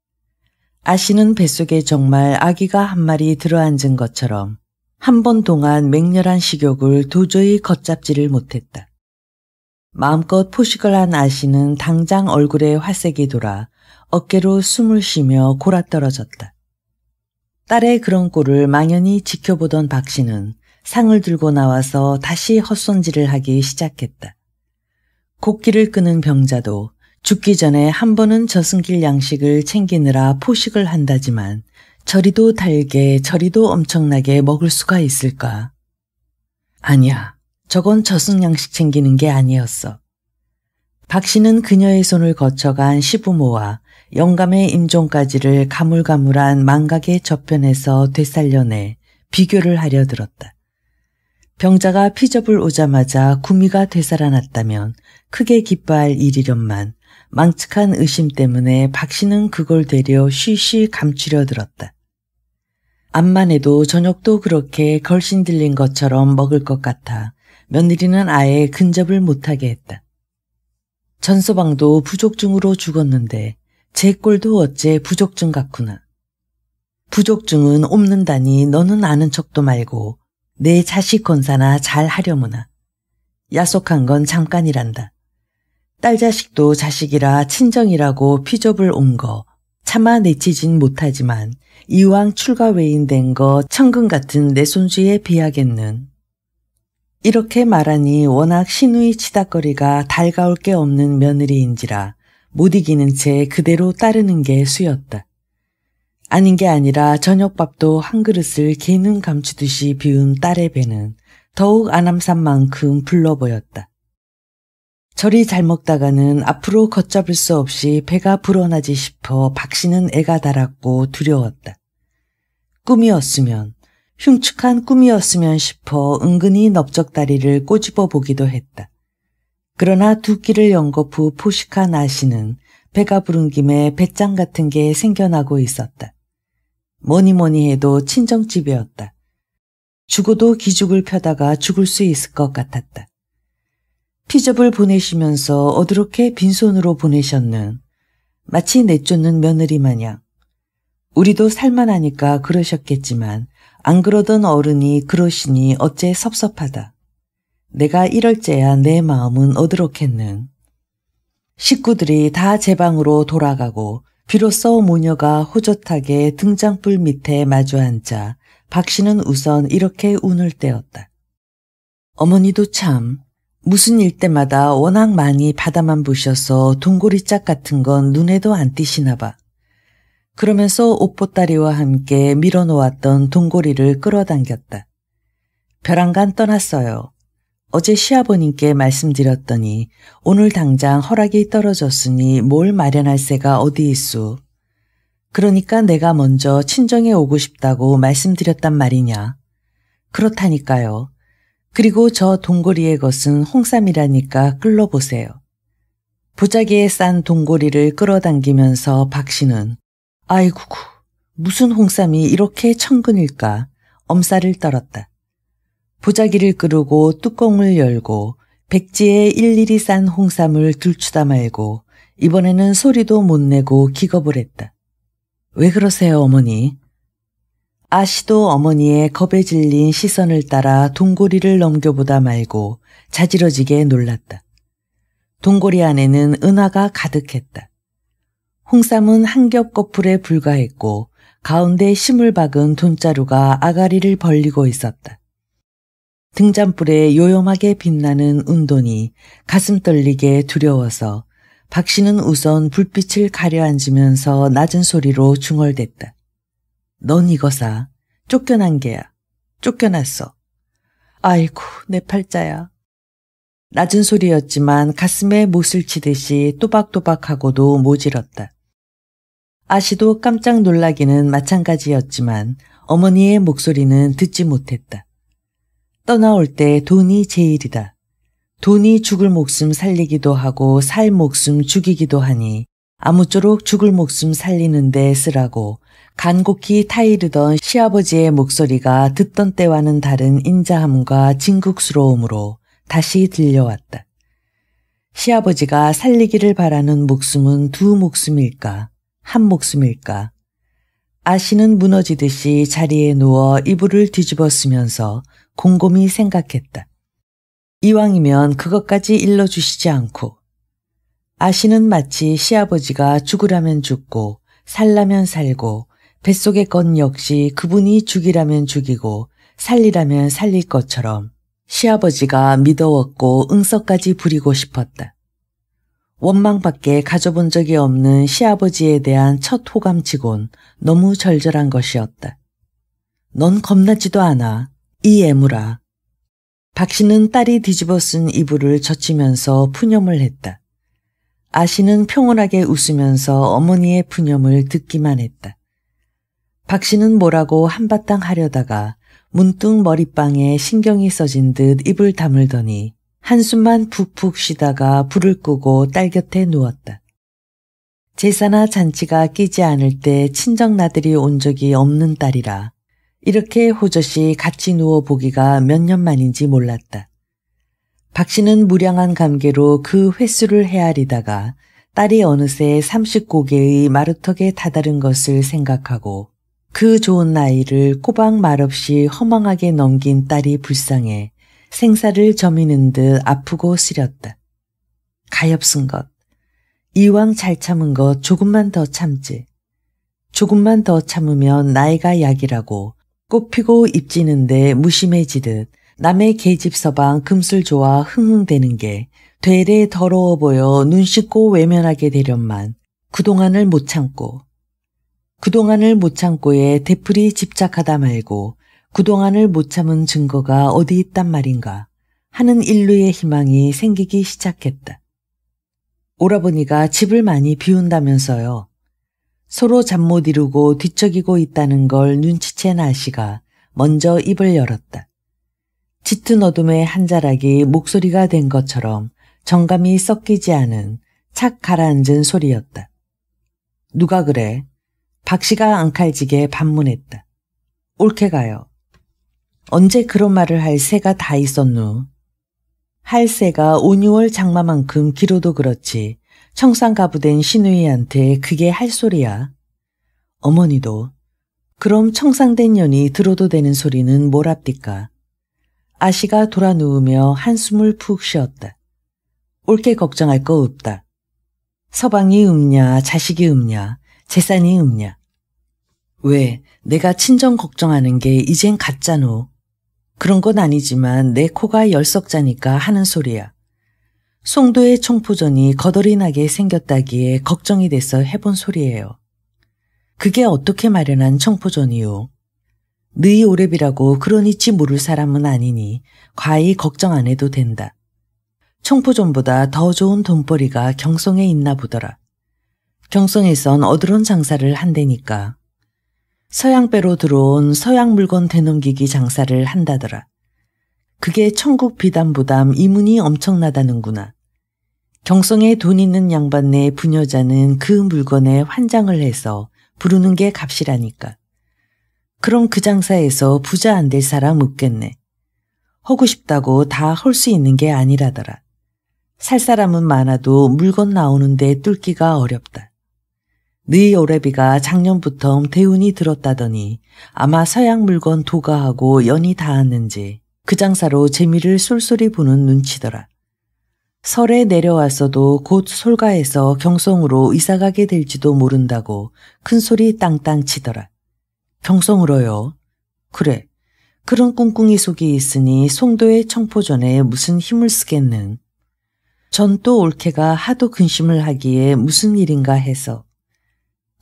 아씨는 뱃속에 정말 아기가 한 마리 들어앉은 것처럼 한 번 동안 맹렬한 식욕을 도저히 걷잡지를 못했다. 마음껏 포식을 한 아씨는 당장 얼굴에 화색이 돌아 어깨로 숨을 쉬며 골아떨어졌다. 딸의 그런 꼴을 망연히 지켜보던 박씨는 상을 들고 나와서 다시 헛손질을 하기 시작했다. 곡기를 끄는 병자도 죽기 전에 한 번은 저승길 양식을 챙기느라 포식을 한다지만 저리도 달게 저리도 엄청나게 먹을 수가 있을까? 아니야, 저건 저승 양식 챙기는 게 아니었어. 박씨는 그녀의 손을 거쳐간 시부모와 영감의 임종까지를 가물가물한 망각의 저편에서 되살려내 비교를 하려 들었다. 병자가 피접을 오자마자 구미가 되살아났다면 크게 기뻐할 일이련만 망측한 의심 때문에 박씨는 그걸 되려 쉬쉬 감추려 들었다. 암만 해도 저녁도 그렇게 걸신 들린 것처럼 먹을 것 같아 며느리는 아예 근접을 못하게 했다. 전서방도 부족증으로 죽었는데 제 꼴도 어째 부족증 같구나. 부족증은 옵는다니 너는 아는 척도 말고 내 자식 건사나 잘 하려무나. 야속한 건 잠깐이란다. 딸 자식도 자식이라 친정이라고 피접을 온 거 차마 내치진 못하지만 이왕 출가 외인된 거 천금 같은 내 손주에 비하겠는. 이렇게 말하니 워낙 시누이 치닥거리가 달가울 게 없는 며느리인지라 못 이기는 채 그대로 따르는 게 수였다. 아닌 게 아니라 저녁밥도 한 그릇을 개는 감추듯이 비운 딸의 배는 더욱 안암산 만큼 불러 보였다. 저리 잘 먹다가는 앞으로 걷잡을 수 없이 배가 불어나지 싶어 박씨는 애가 달았고 두려웠다. 꿈이었으면, 흉측한 꿈이었으면 싶어 은근히 넓적다리를 꼬집어 보기도 했다. 그러나 두 끼를 연거푸 포식한 아씨는 배가 부른 김에 배짱 같은 게 생겨나고 있었다. 뭐니 해도 친정집이었다. 죽어도 기죽을 펴다가 죽을 수 있을 것 같았다. 피접을 보내시면서 어드럽게 빈손으로 보내셨는 마치 내쫓는 며느리 마냥. 우리도 살만하니까 그러셨겠지만 안 그러던 어른이 그러시니 어째 섭섭하다. 내가 이럴째야 내 마음은 어드럽겠는. 식구들이 다 제 방으로 돌아가고 비로소 모녀가 호젓하게 등장불 밑에 마주 앉자 박씨는 우선 이렇게 운을 떼었다. 어머니도 참 무슨 일 때마다 워낙 많이 바다만 보셔서 동고리짝 같은 건 눈에도 안 띄시나 봐. 그러면서 옷보따리와 함께 밀어놓았던 동고리를 끌어당겼다. 벼랑간 떠났어요. 어제 시아버님께 말씀드렸더니 오늘 당장 허락이 떨어졌으니 뭘 마련할 새가 어디 있수. 그러니까 내가 먼저 친정에 오고 싶다고 말씀드렸단 말이냐. 그렇다니까요. 그리고 저 동고리의 것은 홍삼이라니까 끌러보세요. 보자기에 싼 동고리를 끌어당기면서 박씨는 아이구구 무슨 홍삼이 이렇게 천근일까 엄살을 떨었다. 보자기를 끄르고 뚜껑을 열고 백지에 일일이 싼 홍삼을 들추다 말고 이번에는 소리도 못 내고 기겁을 했다. 왜 그러세요 어머니? 아씨도 어머니의 겁에 질린 시선을 따라 동고리를 넘겨보다 말고 자지러지게 놀랐다. 동고리 안에는 은화가 가득했다. 홍삼은 한 겹 거풀에 불과했고 가운데 심을 박은 돈자루가 아가리를 벌리고 있었다. 등잔불에 요염하게 빛나는 운돈이 가슴 떨리게 두려워서 박씨는 우선 불빛을 가려앉으면서 낮은 소리로 중얼댔다. 넌 이거 사. 쫓겨난 게야. 쫓겨났어. 아이고 내 팔자야. 낮은 소리였지만 가슴에 못을 치듯이 또박또박하고도 모질었다. 아씨도 깜짝 놀라기는 마찬가지였지만 어머니의 목소리는 듣지 못했다. 떠나올 때 돈이 제일이다. 돈이 죽을 목숨 살리기도 하고 살 목숨 죽이기도 하니 아무쪼록 죽을 목숨 살리는 데 쓰라고 간곡히 타이르던 시아버지의 목소리가 듣던 때와는 다른 인자함과 진국스러움으로 다시 들려왔다. 시아버지가 살리기를 바라는 목숨은 두 목숨일까? 한 목숨일까? 아씨는 무너지듯이 자리에 누워 이불을 뒤집어 쓰면서 곰곰이 생각했다. 이왕이면 그것까지 일러주시지 않고. 아씨는 마치 시아버지가 죽으라면 죽고 살라면 살고 뱃속의 것 역시 그분이 죽이라면 죽이고 살리라면 살릴 것처럼 시아버지가 미더웠고 응석까지 부리고 싶었다. 원망밖에 가져본 적이 없는 시아버지에 대한 첫 호감치곤 너무 절절한 것이었다. 넌 겁나지도 않아. 이 애물아. 박씨는 딸이 뒤집어 쓴 이불을 젖히면서 푸념을 했다. 아씨는 평온하게 웃으면서 어머니의 푸념을 듣기만 했다. 박씨는 뭐라고 한바탕 하려다가 문득 머리빵에 신경이 써진 듯 입을 다물더니 한숨만 푹푹 쉬다가 불을 끄고 딸 곁에 누웠다. 제사나 잔치가 끼지 않을 때 친정나들이 온 적이 없는 딸이라 이렇게 호젓이 같이 누워보기가 몇 년 만인지 몰랐다. 박씨는 무량한 감개로 그 횟수를 헤아리다가 딸이 어느새 39개의 마루턱에 다다른 것을 생각하고 그 좋은 나이를 꼬박 말없이 허망하게 넘긴 딸이 불쌍해 생사를 저미는 듯 아프고 쓰렸다. 가엾은 것. 이왕 잘 참은 것 조금만 더 참지. 조금만 더 참으면 나이가 약이라고 꽃피고 잎지는데 무심해지듯 남의 계집 서방 금술 좋아 흥흥대는 게 되레 더러워 보여 눈 씻고 외면하게 되련만 그동안을 못 참고에 되풀이 집착하다 말고 그동안을 못 참은 증거가 어디 있단 말인가 하는 인류의 희망이 생기기 시작했다. 오라버니가 집을 많이 비운다면서요. 서로 잠 못 이루고 뒤척이고 있다는 걸 눈치챈 아씨가 먼저 입을 열었다. 짙은 어둠의 한 자락이 목소리가 된 것처럼 정감이 섞이지 않은 착 가라앉은 소리였다. 누가 그래? 박씨가 앙칼지게 반문했다. 올케가요. 언제 그런 말을 할 새가 다 있었누? 할 새가 5, 6월 장마만큼 길어도 그렇지 청산가부된 시누이한테 그게 할 소리야. 어머니도 그럼 청산된 년이 들어도 되는 소리는 뭐랍디까? 아씨가 돌아 누우며 한숨을 푹 쉬었다. 옳게 걱정할 거 없다. 서방이 읍냐 자식이 읍냐 재산이 읍냐. 왜 내가 친정 걱정하는 게 이젠 가짜노. 그런 건 아니지만 내 코가 열썩자니까 하는 소리야. 송도의 총포전이 거덜이 나게 생겼다기에 걱정이 돼서 해본 소리예요. 그게 어떻게 마련한 청포전이요? 너희 오랩이라고 그러니지 모를 사람은 아니니 과히 걱정 안 해도 된다. 청포전보다 더 좋은 돈벌이가 경성에 있나 보더라. 경성에선 어드론 장사를 한다니까. 서양배로 들어온 서양 물건 되넘기기 장사를 한다더라. 그게 천국 비담보담 이문이 엄청나다는구나. 경성에 돈 있는 양반네 부녀자는 그 물건에 환장을 해서 부르는 게 값이라니까. 그럼 그 장사에서 부자 안 될 사람 없겠네. 하고 싶다고 다 할 수 있는 게 아니라더라. 살 사람은 많아도 물건 나오는데 뚫기가 어렵다. 너희 오래비가 작년부터 대운이 들었다더니 아마 서양 물건 도가하고 연이 닿았는지 그 장사로 재미를 쏠쏠이 보는 눈치더라. 설에 내려왔어도 곧 솔가에서 경성으로 이사가게 될지도 모른다고 큰 소리 땅땅 치더라. 경성으로요? 그래. 그런 꿍꿍이 속이 있으니 송도의 청포전에 무슨 힘을 쓰겠는. 전 또 올케가 하도 근심을 하기에 무슨 일인가 해서.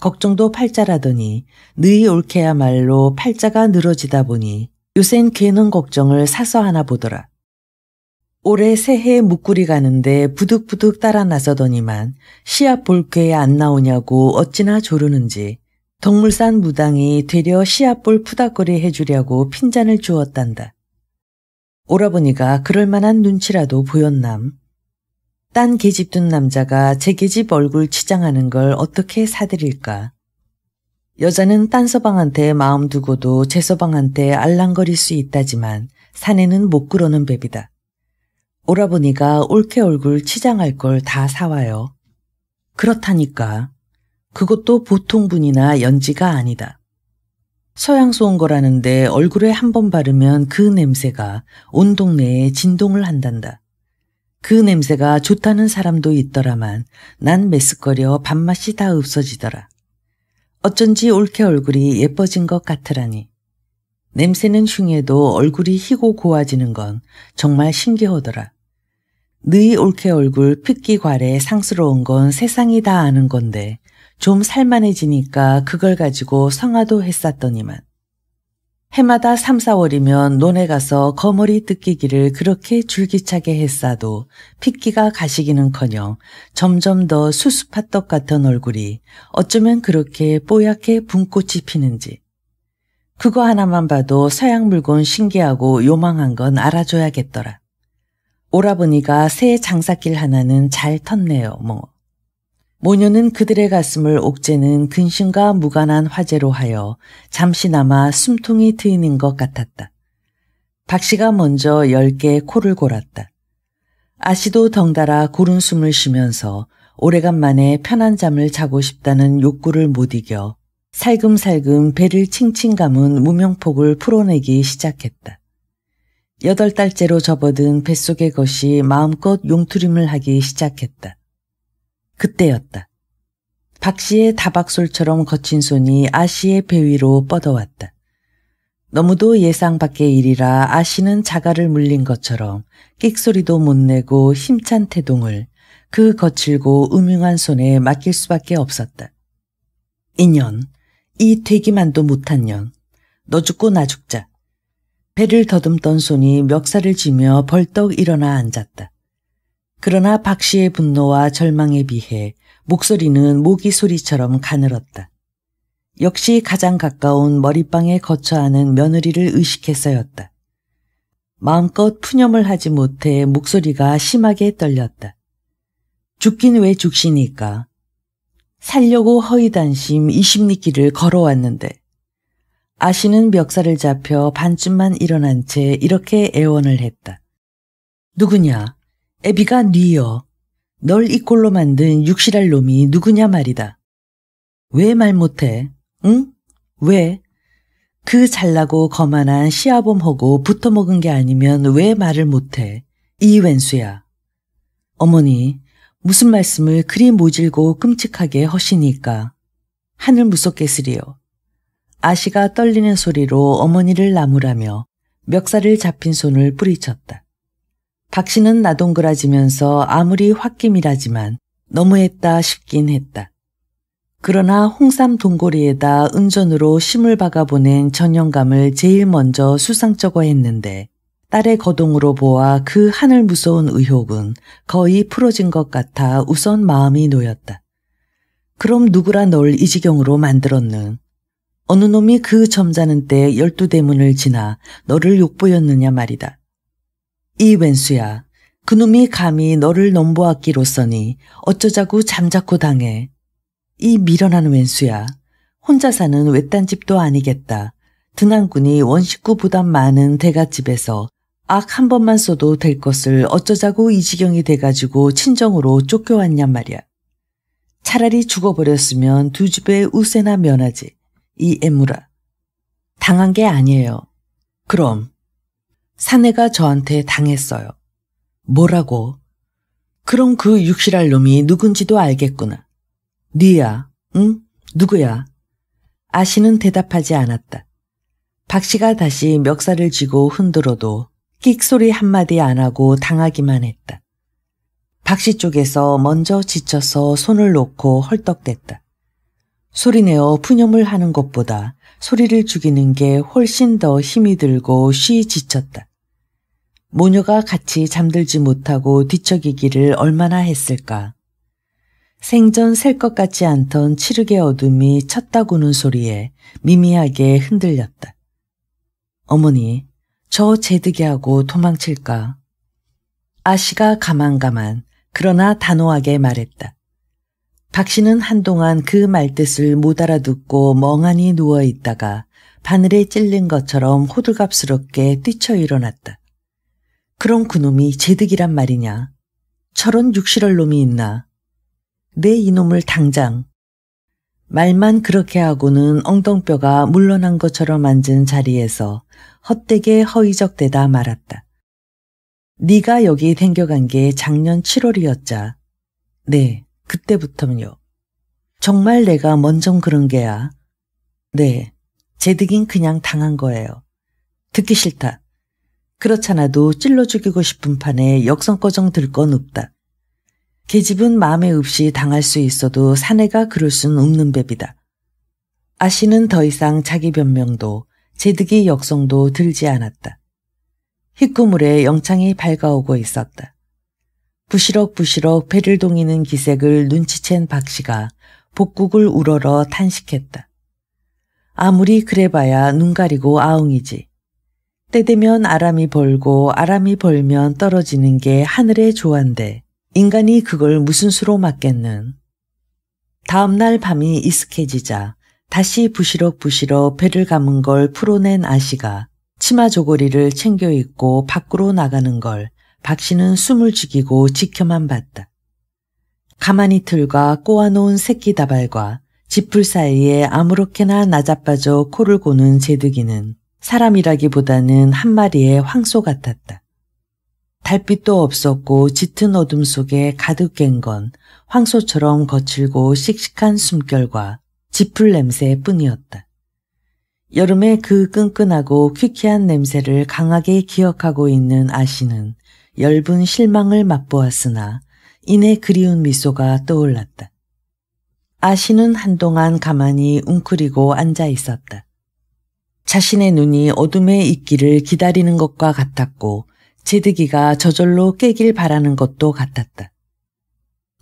걱정도 팔자라더니 너희 올케야말로 팔자가 늘어지다 보니 요샌 괜한 걱정을 사서 하나 보더라. 올해 새해 묵구리 가는데 부득부득 따라 나서더니만 시합 볼 꽤 안 나오냐고 어찌나 조르는지 덕물산 무당이 되려 시합 볼 푸닥거리 해주려고 핀잔을 주었단다. 오라버니가 그럴 만한 눈치라도 보였남. 딴 계집 둔 남자가 제 계집 얼굴 치장하는 걸 어떻게 사드릴까. 여자는 딴 서방한테 마음 두고도 제 서방한테 알랑거릴 수 있다지만 사내는 못 그러는 법이다. 오라버니가 올케 얼굴 치장할 걸 다 사와요. 그렇다니까. 그것도 보통 분이나 연지가 아니다. 서양서 온 거라는데 얼굴에 한 번 바르면 그 냄새가 온 동네에 진동을 한단다. 그 냄새가 좋다는 사람도 있더라만 난 메스꺼려 밥맛이 다 없어지더라. 어쩐지 올케 얼굴이 예뻐진 것 같으라니. 냄새는 흉해도 얼굴이 희고 고와지는 건 정말 신기하더라. 너희 올케 얼굴 핏기괄에 상스러운 건 세상이 다 아는 건데 좀 살만해지니까 그걸 가지고 성화도 했었더니만. 해마다 3, 4월이면 논에 가서 거머리 뜯기기를 그렇게 줄기차게 했사도 핏기가 가시기는커녕 점점 더 수수팥떡 같은 얼굴이 어쩌면 그렇게 뽀얗게 분꽃이 피는지. 그거 하나만 봐도 서양 물건 신기하고 요망한 건 알아줘야겠더라. 오라버니가 새 장사길 하나는 잘 텄네요, 뭐. 모녀는 그들의 가슴을 옥죄는 근심과 무관한 화제로 하여 잠시나마 숨통이 트이는 것 같았다. 박씨가 먼저 10개 코를 골았다. 아씨도 덩달아 고른 숨을 쉬면서 오래간만에 편한 잠을 자고 싶다는 욕구를 못 이겨 살금살금 배를 칭칭 감은 무명폭을 풀어내기 시작했다. 8달째로 접어든 뱃속의 것이 마음껏 용투림을 하기 시작했다. 그때였다. 박씨의 다박솔처럼 거친 손이 아씨의 배 위로 뻗어왔다. 너무도 예상 밖의 일이라 아씨는 자갈을 물린 것처럼 끽소리도 못 내고 힘찬 태동을 그 거칠고 음흉한 손에 맡길 수밖에 없었다. 이년, 이 되기만도 못한 년, 너 죽고 나 죽자. 배를 더듬던 손이 멱살을 쥐며 벌떡 일어나 앉았다. 그러나 박씨의 분노와 절망에 비해 목소리는 모기 소리처럼 가늘었다. 역시 가장 가까운 머리빵에 거처하는 며느리를 의식해서였다. 마음껏 푸념을 하지 못해 목소리가 심하게 떨렸다. 죽긴 왜 죽시니까. 살려고 허위단심 20리길을 걸어왔는데. 아씨는 멱살을 잡혀 반쯤만 일어난 채 이렇게 애원을 했다. 누구냐? 애비가 뉘여. 널 이 꼴로 만든 육실할 놈이 누구냐 말이다. 왜 말 못해? 응? 왜? 그 잘나고 거만한 시아범하고 붙어먹은 게 아니면 왜 말을 못해? 이 웬수야. 어머니, 무슨 말씀을 그리 모질고 끔찍하게 허시니까. 하늘 무섭겠으리요. 아씨가 떨리는 소리로 어머니를 나무라며 멱살을 잡힌 손을 뿌리쳤다. 박씨는 나동그라지면서 아무리 홧김이라지만 너무했다 싶긴 했다. 그러나 홍삼 동고리에다 은전으로 심을 박아보낸 전영감을 제일 먼저 수상쩍어 했는데 딸의 거동으로 보아 그 하늘 무서운 의혹은 거의 풀어진 것 같아 우선 마음이 놓였다. 그럼 누구라 널 이 지경으로 만들었는? 어느 놈이 그 점잖은 때 12대문을 지나 너를 욕보였느냐 말이다. 이 웬수야, 그놈이 감히 너를 넘보았기로써니 어쩌자고 잠자코 당해. 이 미련한 웬수야, 혼자 사는 외딴 집도 아니겠다. 등한꾼이 원식구보다 많은 대갓집에서 악 한 번만 써도 될 것을 어쩌자고 이 지경이 돼가지고 친정으로 쫓겨왔냔 말이야. 차라리 죽어버렸으면 두 집에 우세나 면하지. 이 애물아. 당한 게 아니에요. 그럼 사내가 저한테 당했어요. 뭐라고? 그럼 그 육실할 놈이 누군지도 알겠구나. 니야, 응? 누구야? 아씨는 대답하지 않았다. 박씨가 다시 멱살을 쥐고 흔들어도 끽소리 한마디 안 하고 당하기만 했다. 박씨 쪽에서 먼저 지쳐서 손을 놓고 헐떡댔다. 소리내어 푸념을 하는 것보다 소리를 죽이는 게 훨씬 더 힘이 들고 쉬 지쳤다. 모녀가 같이 잠들지 못하고 뒤척이기를 얼마나 했을까. 생전 셀 것 같지 않던 칠흑의 어둠이 쳤다구는 소리에 미미하게 흔들렸다. 어머니, 저 제득이하고 도망칠까? 아씨가 가만가만 그러나 단호하게 말했다. 박씨는 한동안 그 말뜻을 못 알아듣고 멍하니 누워있다가 바늘에 찔린 것처럼 호들갑스럽게 뛰쳐 일어났다. 그럼 그놈이 제득이란 말이냐? 저런 육실할 놈이 있나? 내 이놈을 당장. 말만 그렇게 하고는 엉덩뼈가 물러난 것처럼 앉은 자리에서 헛되게 허이적대다 말았다. 네가 여기 댕겨간 게 작년 7월이었자. 네, 그때부터는요. 정말 내가 먼저 그런 게야. 네, 제득인 그냥 당한 거예요. 듣기 싫다. 그렇잖아도 찔러 죽이고 싶은 판에 역성꺼정 들 건 없다. 계집은 마음에 없이 당할 수 있어도 사내가 그럴 순 없는 법이다. 아씨는 더 이상 자기 변명도 제득이 역성도 들지 않았다. 휘구물에 영창이 밝아오고 있었다. 부시럭부시럭 배를 동이는 기색을 눈치챈 박씨가 복국을 우러러 탄식했다. 아무리 그래봐야 눈 가리고 아웅이지. 때 되면 아람이 벌고 아람이 벌면 떨어지는 게 하늘의 조한데 인간이 그걸 무슨 수로 맞겠는. 다음날 밤이 이슥해지자 다시 부시럭부시럭 배를 감은 걸 풀어낸 아씨가 치마 조거리를 챙겨 입고 밖으로 나가는 걸 박씨는 숨을 죽이고 지켜만 봤다. 가마니 틀과 꼬아놓은 새끼 다발과 지풀 사이에 아무렇게나 나자빠져 코를 고는 제득이는 사람이라기보다는 한 마리의 황소 같았다. 달빛도 없었고 짙은 어둠 속에 가득 깬 건 황소처럼 거칠고 씩씩한 숨결과 지풀 냄새뿐이었다. 여름의 그 끈끈하고 퀴퀴한 냄새를 강하게 기억하고 있는 아씨는 엷은 실망을 맛보았으나 이내 그리운 미소가 떠올랐다. 아씨는 한동안 가만히 웅크리고 앉아 있었다. 자신의 눈이 어둠에 있기를 기다리는 것과 같았고 제드기가 저절로 깨길 바라는 것도 같았다.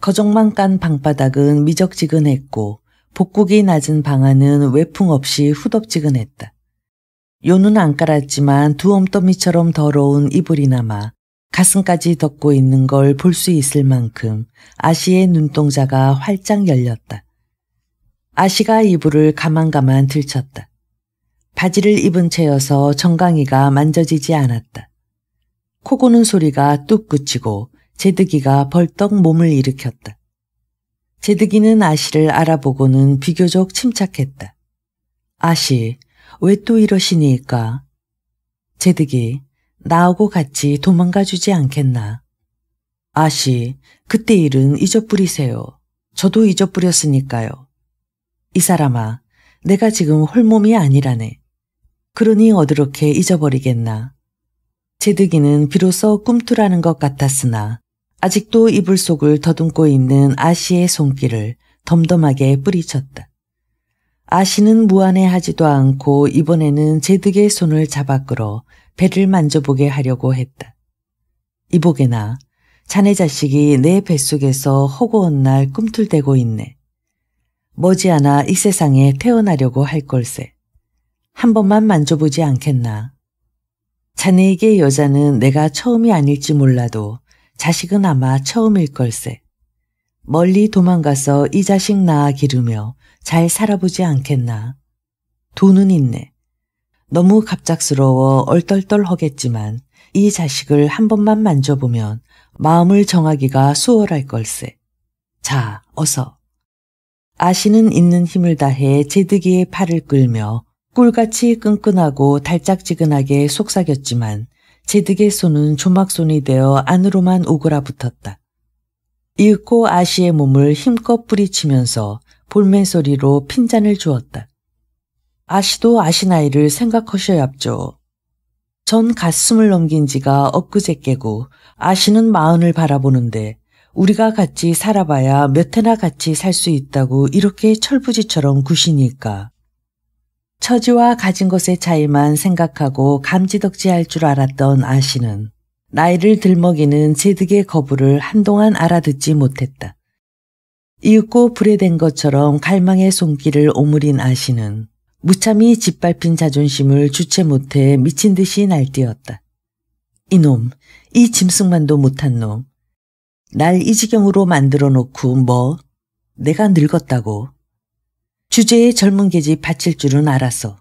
거적만 깐 방바닥은 미적지근했고 복국이 낮은 방 안은 외풍 없이 후덥지근했다. 요는 안 깔았지만 두엄더미처럼 더러운 이불이 남아 가슴까지 덮고 있는 걸 볼 수 있을 만큼 아씨의 눈동자가 활짝 열렸다. 아씨가 이불을 가만가만 들쳤다. 바지를 입은 채여서 정강이가 만져지지 않았다. 코 고는 소리가 뚝 그치고 제드기가 벌떡 몸을 일으켰다. 제드기는 아씨를 알아보고는 비교적 침착했다. 아씨, 왜 또 이러시니까? 제드기, 나하고 같이 도망가 주지 않겠나? 아씨, 그때 일은 잊어버리세요. 저도 잊어버렸으니까요. 이 사람아, 내가 지금 홀몸이 아니라네. 그러니 어드렇게 잊어버리겠나. 제드기는 비로소 꿈틀하는 것 같았으나 아직도 이불 속을 더듬고 있는 아씨의 손길을 덤덤하게 뿌리쳤다. 아씨는 무안해하지도 않고 이번에는 제드기의 손을 잡아 끌어 배를 만져보게 하려고 했다. 이보게나, 자네 자식이 내 뱃속에서 허구한 날 꿈틀대고 있네. 머지않아 이 세상에 태어나려고 할 걸세. 한 번만 만져보지 않겠나. 자네에게 여자는 내가 처음이 아닐지 몰라도 자식은 아마 처음일 걸세. 멀리 도망가서 이 자식 낳아 기르며 잘 살아보지 않겠나. 돈은 있네. 너무 갑작스러워 얼떨떨하겠지만 이 자식을 한 번만 만져보면 마음을 정하기가 수월할 걸세. 자, 어서. 아씨는 있는 힘을 다해 제드기의 팔을 끌며 꿀같이 끈끈하고 달짝지근하게 속삭였지만 제드기의 손은 조막손이 되어 안으로만 오그라붙었다. 이윽고 아씨의 몸을 힘껏 뿌리치면서 볼멘소리로 핀잔을 주었다. 아씨도 아씨 나이를 생각하셔야죠. 전 가슴을 넘긴 지가 엊그제께고 아씨는 40을 바라보는데 우리가 같이 살아봐야 몇 해나 같이 살 수 있다고 이렇게 철부지처럼 구시니까. 처지와 가진 것의 차이만 생각하고 감지덕지할 줄 알았던 아씨는 나이를 들먹이는 제드기의 거부를 한동안 알아듣지 못했다. 이윽고 불에 댄 것처럼 갈망의 손길을 오므린 아씨는 무참히 짓밟힌 자존심을 주체 못해 미친 듯이 날뛰었다. 이놈, 이 짐승만도 못한 놈. 날 이 지경으로 만들어 놓고 뭐? 내가 늙었다고. 주제에 젊은 계집 바칠 줄은 알았어.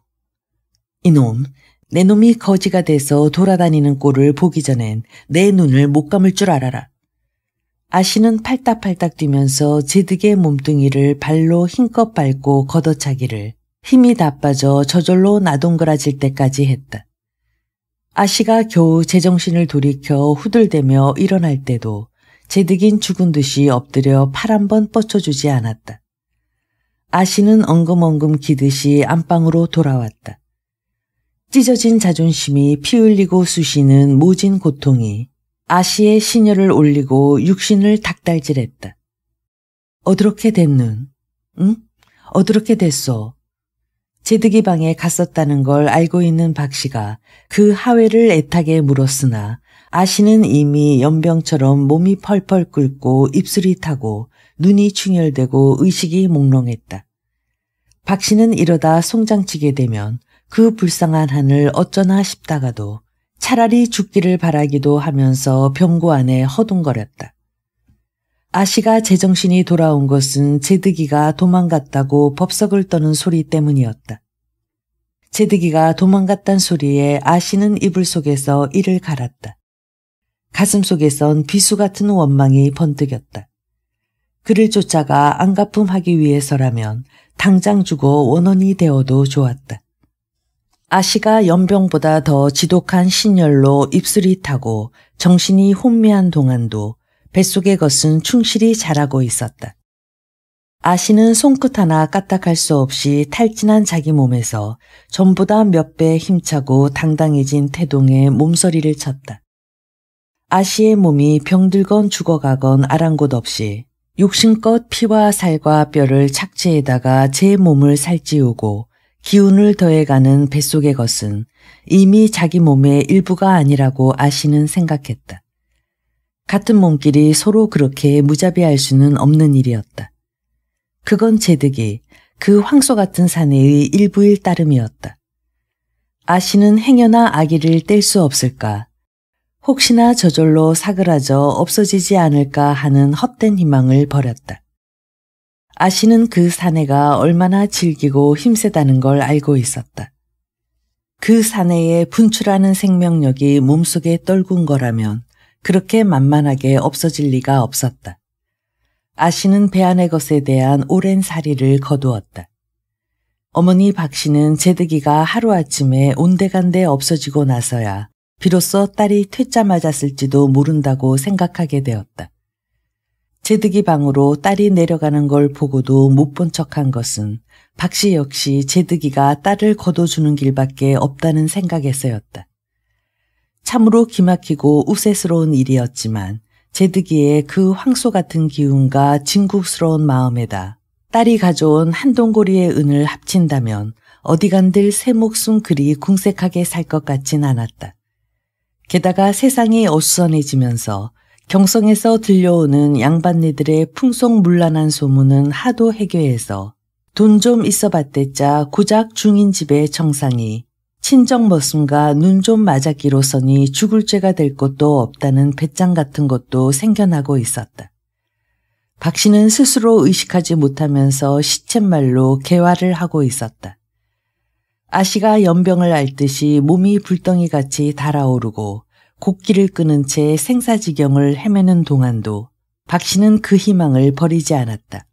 이놈, 내 놈이 거지가 돼서 돌아다니는 꼴을 보기 전엔 내 눈을 못 감을 줄 알아라. 아씨는 팔딱팔딱 뛰면서 제드기의 몸뚱이를 발로 힘껏 밟고 걷어차기를 힘이 다 빠져 저절로 나동그라질 때까지 했다. 아씨가 겨우 제정신을 돌이켜 후들대며 일어날 때도 제드긴 죽은 듯이 엎드려 팔 한 번 뻗쳐주지 않았다. 아씨는 엉금엉금 기듯이 안방으로 돌아왔다. 찢어진 자존심이 피 흘리고 쑤시는 모진 고통이 아씨의 시녀를 올리고 육신을 닭달질했다. 어드렇게 됐는? 응? 어드렇게 됐소. 제드기 방에 갔었다는 걸 알고 있는 박씨가 그 하회를 애타게 물었으나 아씨는 이미 연병처럼 몸이 펄펄 끓고 입술이 타고 눈이 충혈되고 의식이 몽롱했다. 박씨는 이러다 송장치게 되면 그 불쌍한 한을 어쩌나 싶다가도 차라리 죽기를 바라기도 하면서 병고 안에 허둥거렸다. 아씨가 제정신이 돌아온 것은 제드기가 도망갔다고 법석을 떠는 소리 때문이었다. 제드기가 도망갔단 소리에 아씨는 이불 속에서 이를 갈았다. 가슴속에선 비수 같은 원망이 번뜩였다. 그를 쫓아가 안갚음하기 위해서라면 당장 죽어 원혼이 되어도 좋았다. 아씨가 연병보다 더 지독한 신열로 입술이 타고 정신이 혼미한 동안도 뱃속의 것은 충실히 자라고 있었다. 아씨는 손끝 하나 까딱할 수 없이 탈진한 자기 몸에서 전보다 몇 배 힘차고 당당해진 태동의 몸서리를 쳤다. 아씨의 몸이 병들건 죽어가건 아랑곳 없이 욕심껏 피와 살과 뼈를 착취에다가 제 몸을 살찌우고 기운을 더해가는 뱃속의 것은 이미 자기 몸의 일부가 아니라고 아씨는 생각했다. 같은 몸끼리 서로 그렇게 무자비할 수는 없는 일이었다. 그건 제득이 그 황소 같은 사내의 일부일 따름이었다. 아씨는 행여나 아기를 뗄 수 없을까? 혹시나 저절로 사그라져 없어지지 않을까 하는 헛된 희망을 버렸다. 아씨는 그 사내가 얼마나 질기고 힘세다는 걸 알고 있었다. 그 사내에 분출하는 생명력이 몸속에 떨군 거라면 그렇게 만만하게 없어질 리가 없었다. 아씨는 배 안의 것에 대한 오랜 사리를 거두었다. 어머니 박씨는 제득이가 하루아침에 온데간데 없어지고 나서야 비로소 딸이 퇴짜 맞았을지도 모른다고 생각하게 되었다. 제득이 방으로 딸이 내려가는 걸 보고도 못 본 척한 것은 박씨 역시 제득이가 딸을 거둬주는 길밖에 없다는 생각에서였다. 참으로 기막히고 우세스러운 일이었지만 제득이의 그 황소 같은 기운과 진국스러운 마음에다 딸이 가져온 한 동고리의 은을 합친다면 어디간들 새 목숨 그리 궁색하게 살 것 같진 않았다. 게다가 세상이 어수선해지면서 경성에서 들려오는 양반네들의 풍속문란한 소문은 하도 해괴해서 돈 좀 있어봤댔자 고작 중인 집의 정상이 친정 머슴과 눈 좀 맞았기로서니 죽을 죄가 될 것도 없다는 배짱 같은 것도 생겨나고 있었다. 박씨는 스스로 의식하지 못하면서 시쳇말로 개화를 하고 있었다. 아씨가 연병을 앓듯이 몸이 불덩이같이 달아오르고 곡기를 끄는 채 생사지경을 헤매는 동안도 박씨는 그 희망을 버리지 않았다.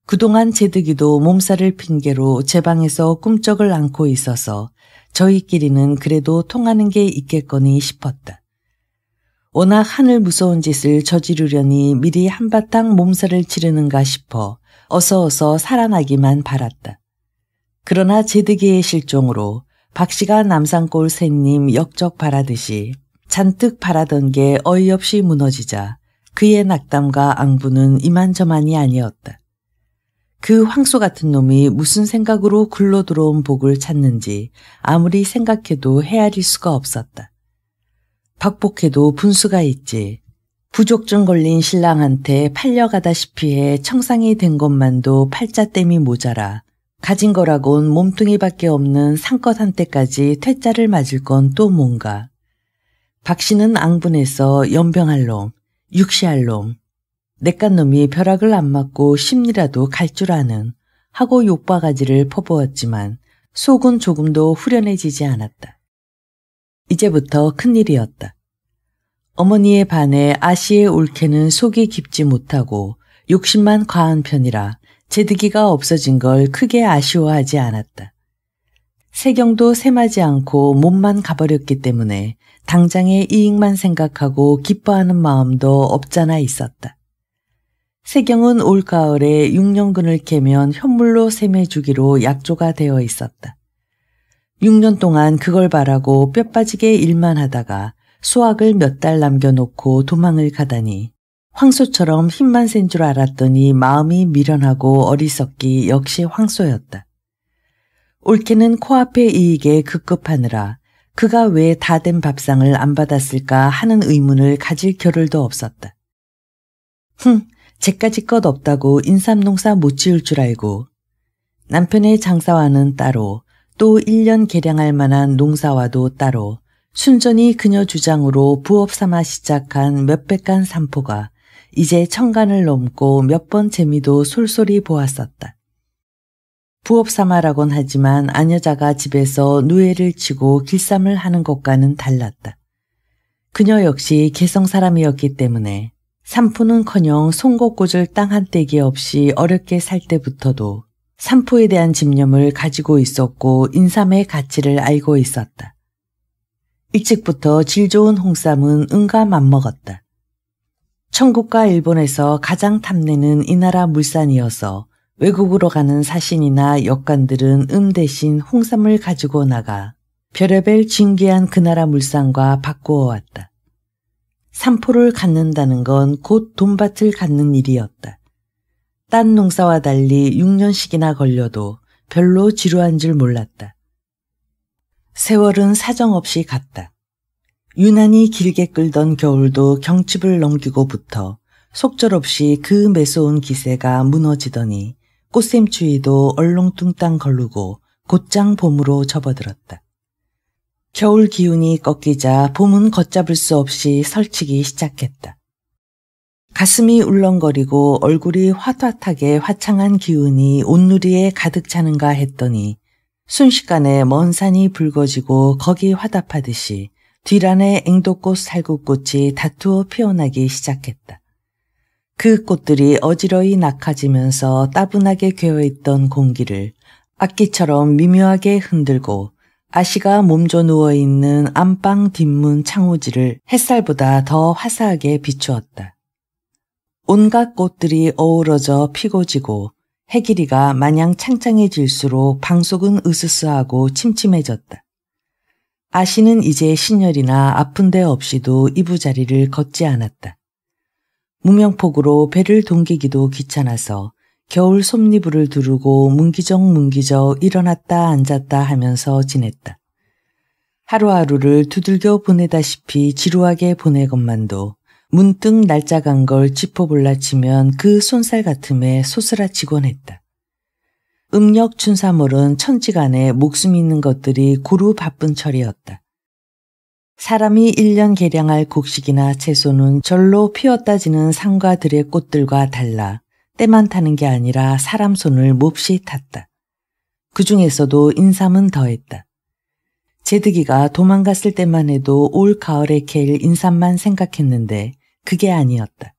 그동안 제득이도 몸살을 핑계로 제 방에서 꿈쩍을 않고 있어서 저희끼리는 그래도 통하는 게 있겠거니 싶었다. 워낙 하늘 무서운 짓을 저지르려니 미리 한바탕 몸살을 치르는가 싶어 어서 살아나기만 바랐다. 그러나 제득이의 실종으로 박씨가 남산골 샌님 역적 바라듯이 잔뜩 바라던 게 어이없이 무너지자 그의 낙담과 앙부는 이만저만이 아니었다. 그 황소 같은 놈이 무슨 생각으로 굴러 들어온 복을 찾는지 아무리 생각해도 헤아릴 수가 없었다. 박복해도 분수가 있지. 부족증 걸린 신랑한테 팔려가다시피 해 청상이 된 것만도 팔자땜이 모자라 가진 거라곤 몸뚱이밖에 없는 상껏 한때까지 퇴짜를 맞을 건 또 뭔가. 박씨는 앙분해서 연병할 놈, 육시할 놈, 내깟 놈이 벼락을 안 맞고 심리라도 갈 줄 아는 하고 욕바가지를 퍼부었지만 속은 조금도 후련해지지 않았다. 이제부터 큰일이었다. 어머니에 반해 아씨의 올케는 속이 깊지 못하고 욕심만 과한 편이라 제득이가 없어진 걸 크게 아쉬워하지 않았다. 세경도 셈하지 않고 몸만 가버렸기 때문에 당장의 이익만 생각하고 기뻐하는 마음도 없잖아 있었다. 세경은 올가을에 6년근을 캐면 현물로 셈해주기로 약조가 되어 있었다. 6년 동안 그걸 바라고 뼈 빠지게 일만 하다가 수확을 몇 달 남겨놓고 도망을 가다니 황소처럼 힘만 센 줄 알았더니 마음이 미련하고 어리석기 역시 황소였다. 올케는 코앞의 이익에 급급하느라 그가 왜 다 된 밥상을 안 받았을까 하는 의문을 가질 겨를도 없었다. 쟤까지 것 없다고 인삼농사 못 지을 줄 알고 남편의 장사와는 따로 또 1년 개량할 만한 농사와도 따로 순전히 그녀 주장으로 부업 삼아 시작한 몇백간 산포가 이제 1000간을 넘고 몇 번 재미도 솔솔히 보았었다. 부업 삼아라곤 하지만 아녀자가 집에서 누에를 치고 길쌈을 하는 것과는 달랐다. 그녀 역시 개성 사람이었기 때문에 산포는커녕 송곳 꽂을 땅 한 떼기 없이 어렵게 살 때부터도 산포에 대한 집념을 가지고 있었고 인삼의 가치를 알고 있었다. 일찍부터 질 좋은 홍삼은 은가 맘먹었다. 청국과 일본에서 가장 탐내는 이 나라 물산이어서 외국으로 가는 사신이나 역관들은 대신 홍삼을 가지고 나가 별의별 진귀한 그 나라 물산과 바꾸어 왔다. 산포를 갖는다는 건 곧 돈밭을 갖는 일이었다. 딴 농사와 달리 6년씩이나 걸려도 별로 지루한 줄 몰랐다. 세월은 사정없이 갔다. 유난히 길게 끌던 겨울도 경칩을 넘기고부터 속절없이 그 매서운 기세가 무너지더니 꽃샘추위도 얼렁뚱땅 걸르고 곧장 봄으로 접어들었다. 겨울 기운이 꺾이자 봄은 걷잡을 수 없이 설치기 시작했다. 가슴이 울렁거리고 얼굴이 화탓하게 화창한 기운이 온누리에 가득 차는가 했더니 순식간에 먼 산이 붉어지고 거기 화답하듯이 뒤란에 앵도꽃 살구꽃이 다투어 피어나기 시작했다. 그 꽃들이 어지러이 낙하지면서 따분하게 괴어있던 공기를 악기처럼 미묘하게 흔들고 아씨가 몸져 누워있는 안방 뒷문 창호지를 햇살보다 더 화사하게 비추었다. 온갖 꽃들이 어우러져 피고 지고 해길이가 마냥 창창해질수록 방속은 으스스하고 침침해졌다. 아씨는 이제 신열이나 아픈 데 없이도 이부자리를 걷지 않았다. 무명폭으로 배를 동기기도 귀찮아서 겨울 솜니부를 두르고 문기적 일어났다 앉았다 하면서 지냈다. 하루하루를 두들겨 보내다시피 지루하게 보내건만도 문득 날짜간 걸 짚어볼라 치면 그 손살 같음에 소스라치곤 했다. 음력 춘삼월은 천지간에 목숨 있는 것들이 고루 바쁜 철이었다. 사람이 1년 개량할 곡식이나 채소는 절로 피었다 지는 산과 들의 꽃들과 달라 때만 타는 게 아니라 사람 손을 몹시 탔다. 그 중에서도 인삼은 더했다. 제득이가 도망갔을 때만 해도 올 가을에 캘 인삼만 생각했는데 그게 아니었다.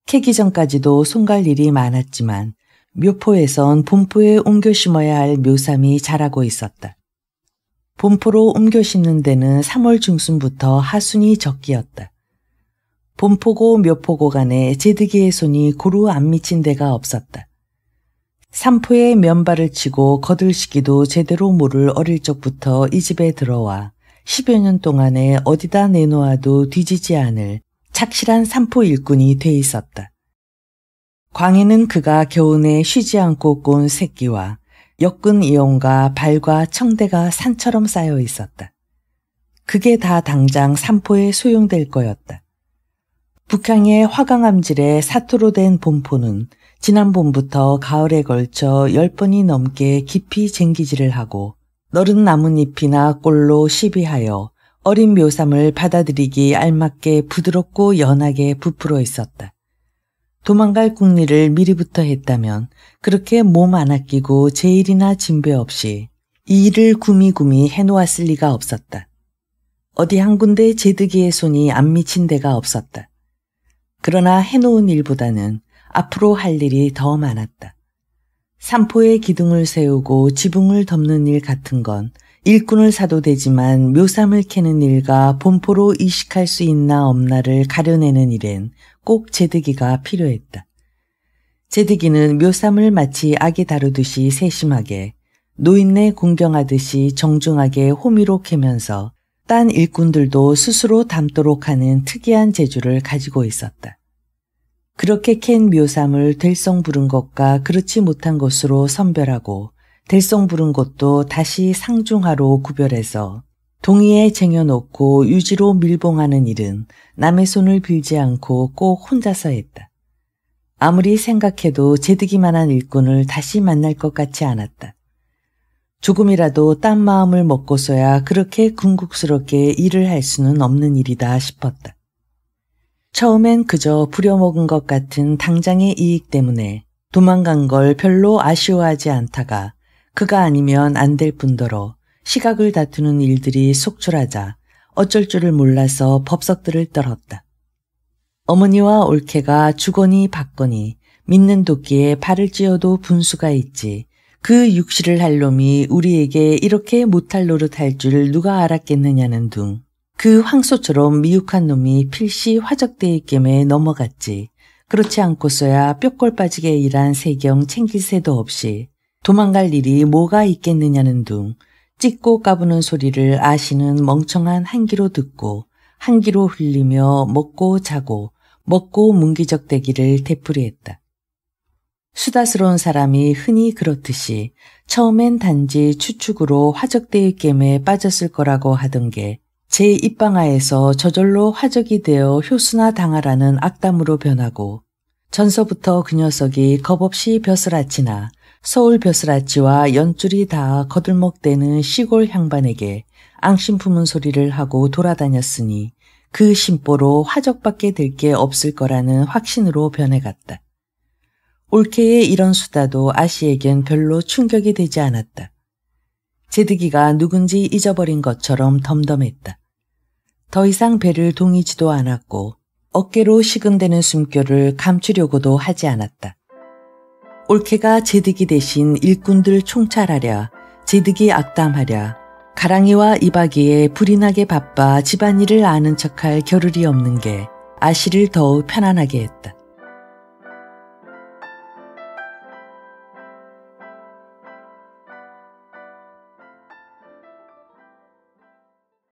캐기 전까지도 손갈 일이 많았지만 묘포에선 본포에 옮겨 심어야 할 묘삼이 자라고 있었다. 본포로 옮겨 심는 데는 3월 중순부터 하순이 적기였다. 본포고 묘포고 간에 제득이의 손이 고루 안 미친 데가 없었다. 산포에 면발을 치고 거들시기도 제대로 모를 어릴 적부터 이 집에 들어와 10여 년 동안에 어디다 내놓아도 뒤지지 않을 착실한 산포 일꾼이 돼 있었다. 광에는 그가 겨우내 쉬지 않고 꼰 새끼와 엮은 이용과 발과 청대가 산처럼 쌓여 있었다. 그게 다 당장 산포에 소용될 거였다. 북향의 화강암질에 사토로 된 본포는 지난 봄부터 가을에 걸쳐 10번이 넘게 깊이 쟁기질을 하고 너른 나뭇잎이나 꼴로 시비하여 어린 묘삼을 받아들이기 알맞게 부드럽고 연하게 부풀어 있었다. 도망갈 궁리를 미리부터 했다면 그렇게 몸 안 아끼고 제일이나 진배 없이 이 일을 구미구미 해놓았을 리가 없었다. 어디 한 군데 제득이의 손이 안 미친 데가 없었다. 그러나 해놓은 일보다는 앞으로 할 일이 더 많았다. 산포에 기둥을 세우고 지붕을 덮는 일 같은 건 일꾼을 사도 되지만 묘삼을 캐는 일과 본포로 이식할 수 있나 없나를 가려내는 일엔 꼭 제득이가 필요했다. 제득이는 묘삼을 마치 아기 다루듯이 세심하게 노인네 공경하듯이 정중하게 호미로 캐면서 딴 일꾼들도 스스로 담도록 하는 특이한 재주를 가지고 있었다. 그렇게 캔 묘삼을 될성 부른 것과 그렇지 못한 것으로 선별하고 될성 부른 것도 다시 상중하로 구별해서 동이에 쟁여놓고 유지로 밀봉하는 일은 남의 손을 빌지 않고 꼭 혼자서 했다. 아무리 생각해도 제득이만한 일꾼을 다시 만날 것 같지 않았다. 조금이라도 딴 마음을 먹고서야 그렇게 궁극스럽게 일을 할 수는 없는 일이다 싶었다. 처음엔 그저 부려먹은 것 같은 당장의 이익 때문에 도망간 걸 별로 아쉬워하지 않다가 그가 아니면 안 될 뿐더러 시각을 다투는 일들이 속출하자 어쩔 줄을 몰라서 법석들을 떨었다. 어머니와 올케가 주거니 받거니 믿는 도끼에 발을 찧어도 분수가 있지 그 육실을 할 놈이 우리에게 이렇게 못할 노릇할 줄 누가 알았겠느냐는 둥 그 황소처럼 미육한 놈이 필시 화적대의 겜에 넘어갔지. 그렇지 않고서야 뼈골 빠지게 일한 세경 챙길 새도 없이 도망갈 일이 뭐가 있겠느냐는 둥 찢고 까부는 소리를 아씨는 멍청한 한기로 듣고 한기로 흘리며 먹고 자고 먹고 문기적대기를 되풀이했다. 수다스러운 사람이 흔히 그렇듯이 처음엔 단지 추측으로 화적대의 겜에 빠졌을 거라고 하던 게 제 입방아에서 저절로 화적이 되어 효수나 당하라는 악담으로 변하고 전서부터 그 녀석이 겁없이 벼슬아치나 서울 벼슬아치와 연줄이 다 거들먹대는 시골 향반에게 앙심 품은 소리를 하고 돌아다녔으니 그 심보로 화적밖에 될 게 없을 거라는 확신으로 변해갔다. 올케의 이런 수다도 아씨에겐 별로 충격이 되지 않았다. 제득이가 누군지 잊어버린 것처럼 덤덤했다. 더 이상 배를 동이지도 않았고 어깨로 시근대는 숨결을 감추려고도 하지 않았다. 올케가 제득이 대신 일꾼들 총찰하랴, 제득이 악담하랴, 가랑이와 이박이에 불이 나게 바빠 집안일을 아는 척할 겨를이 없는 게 아씨를 더욱 편안하게 했다.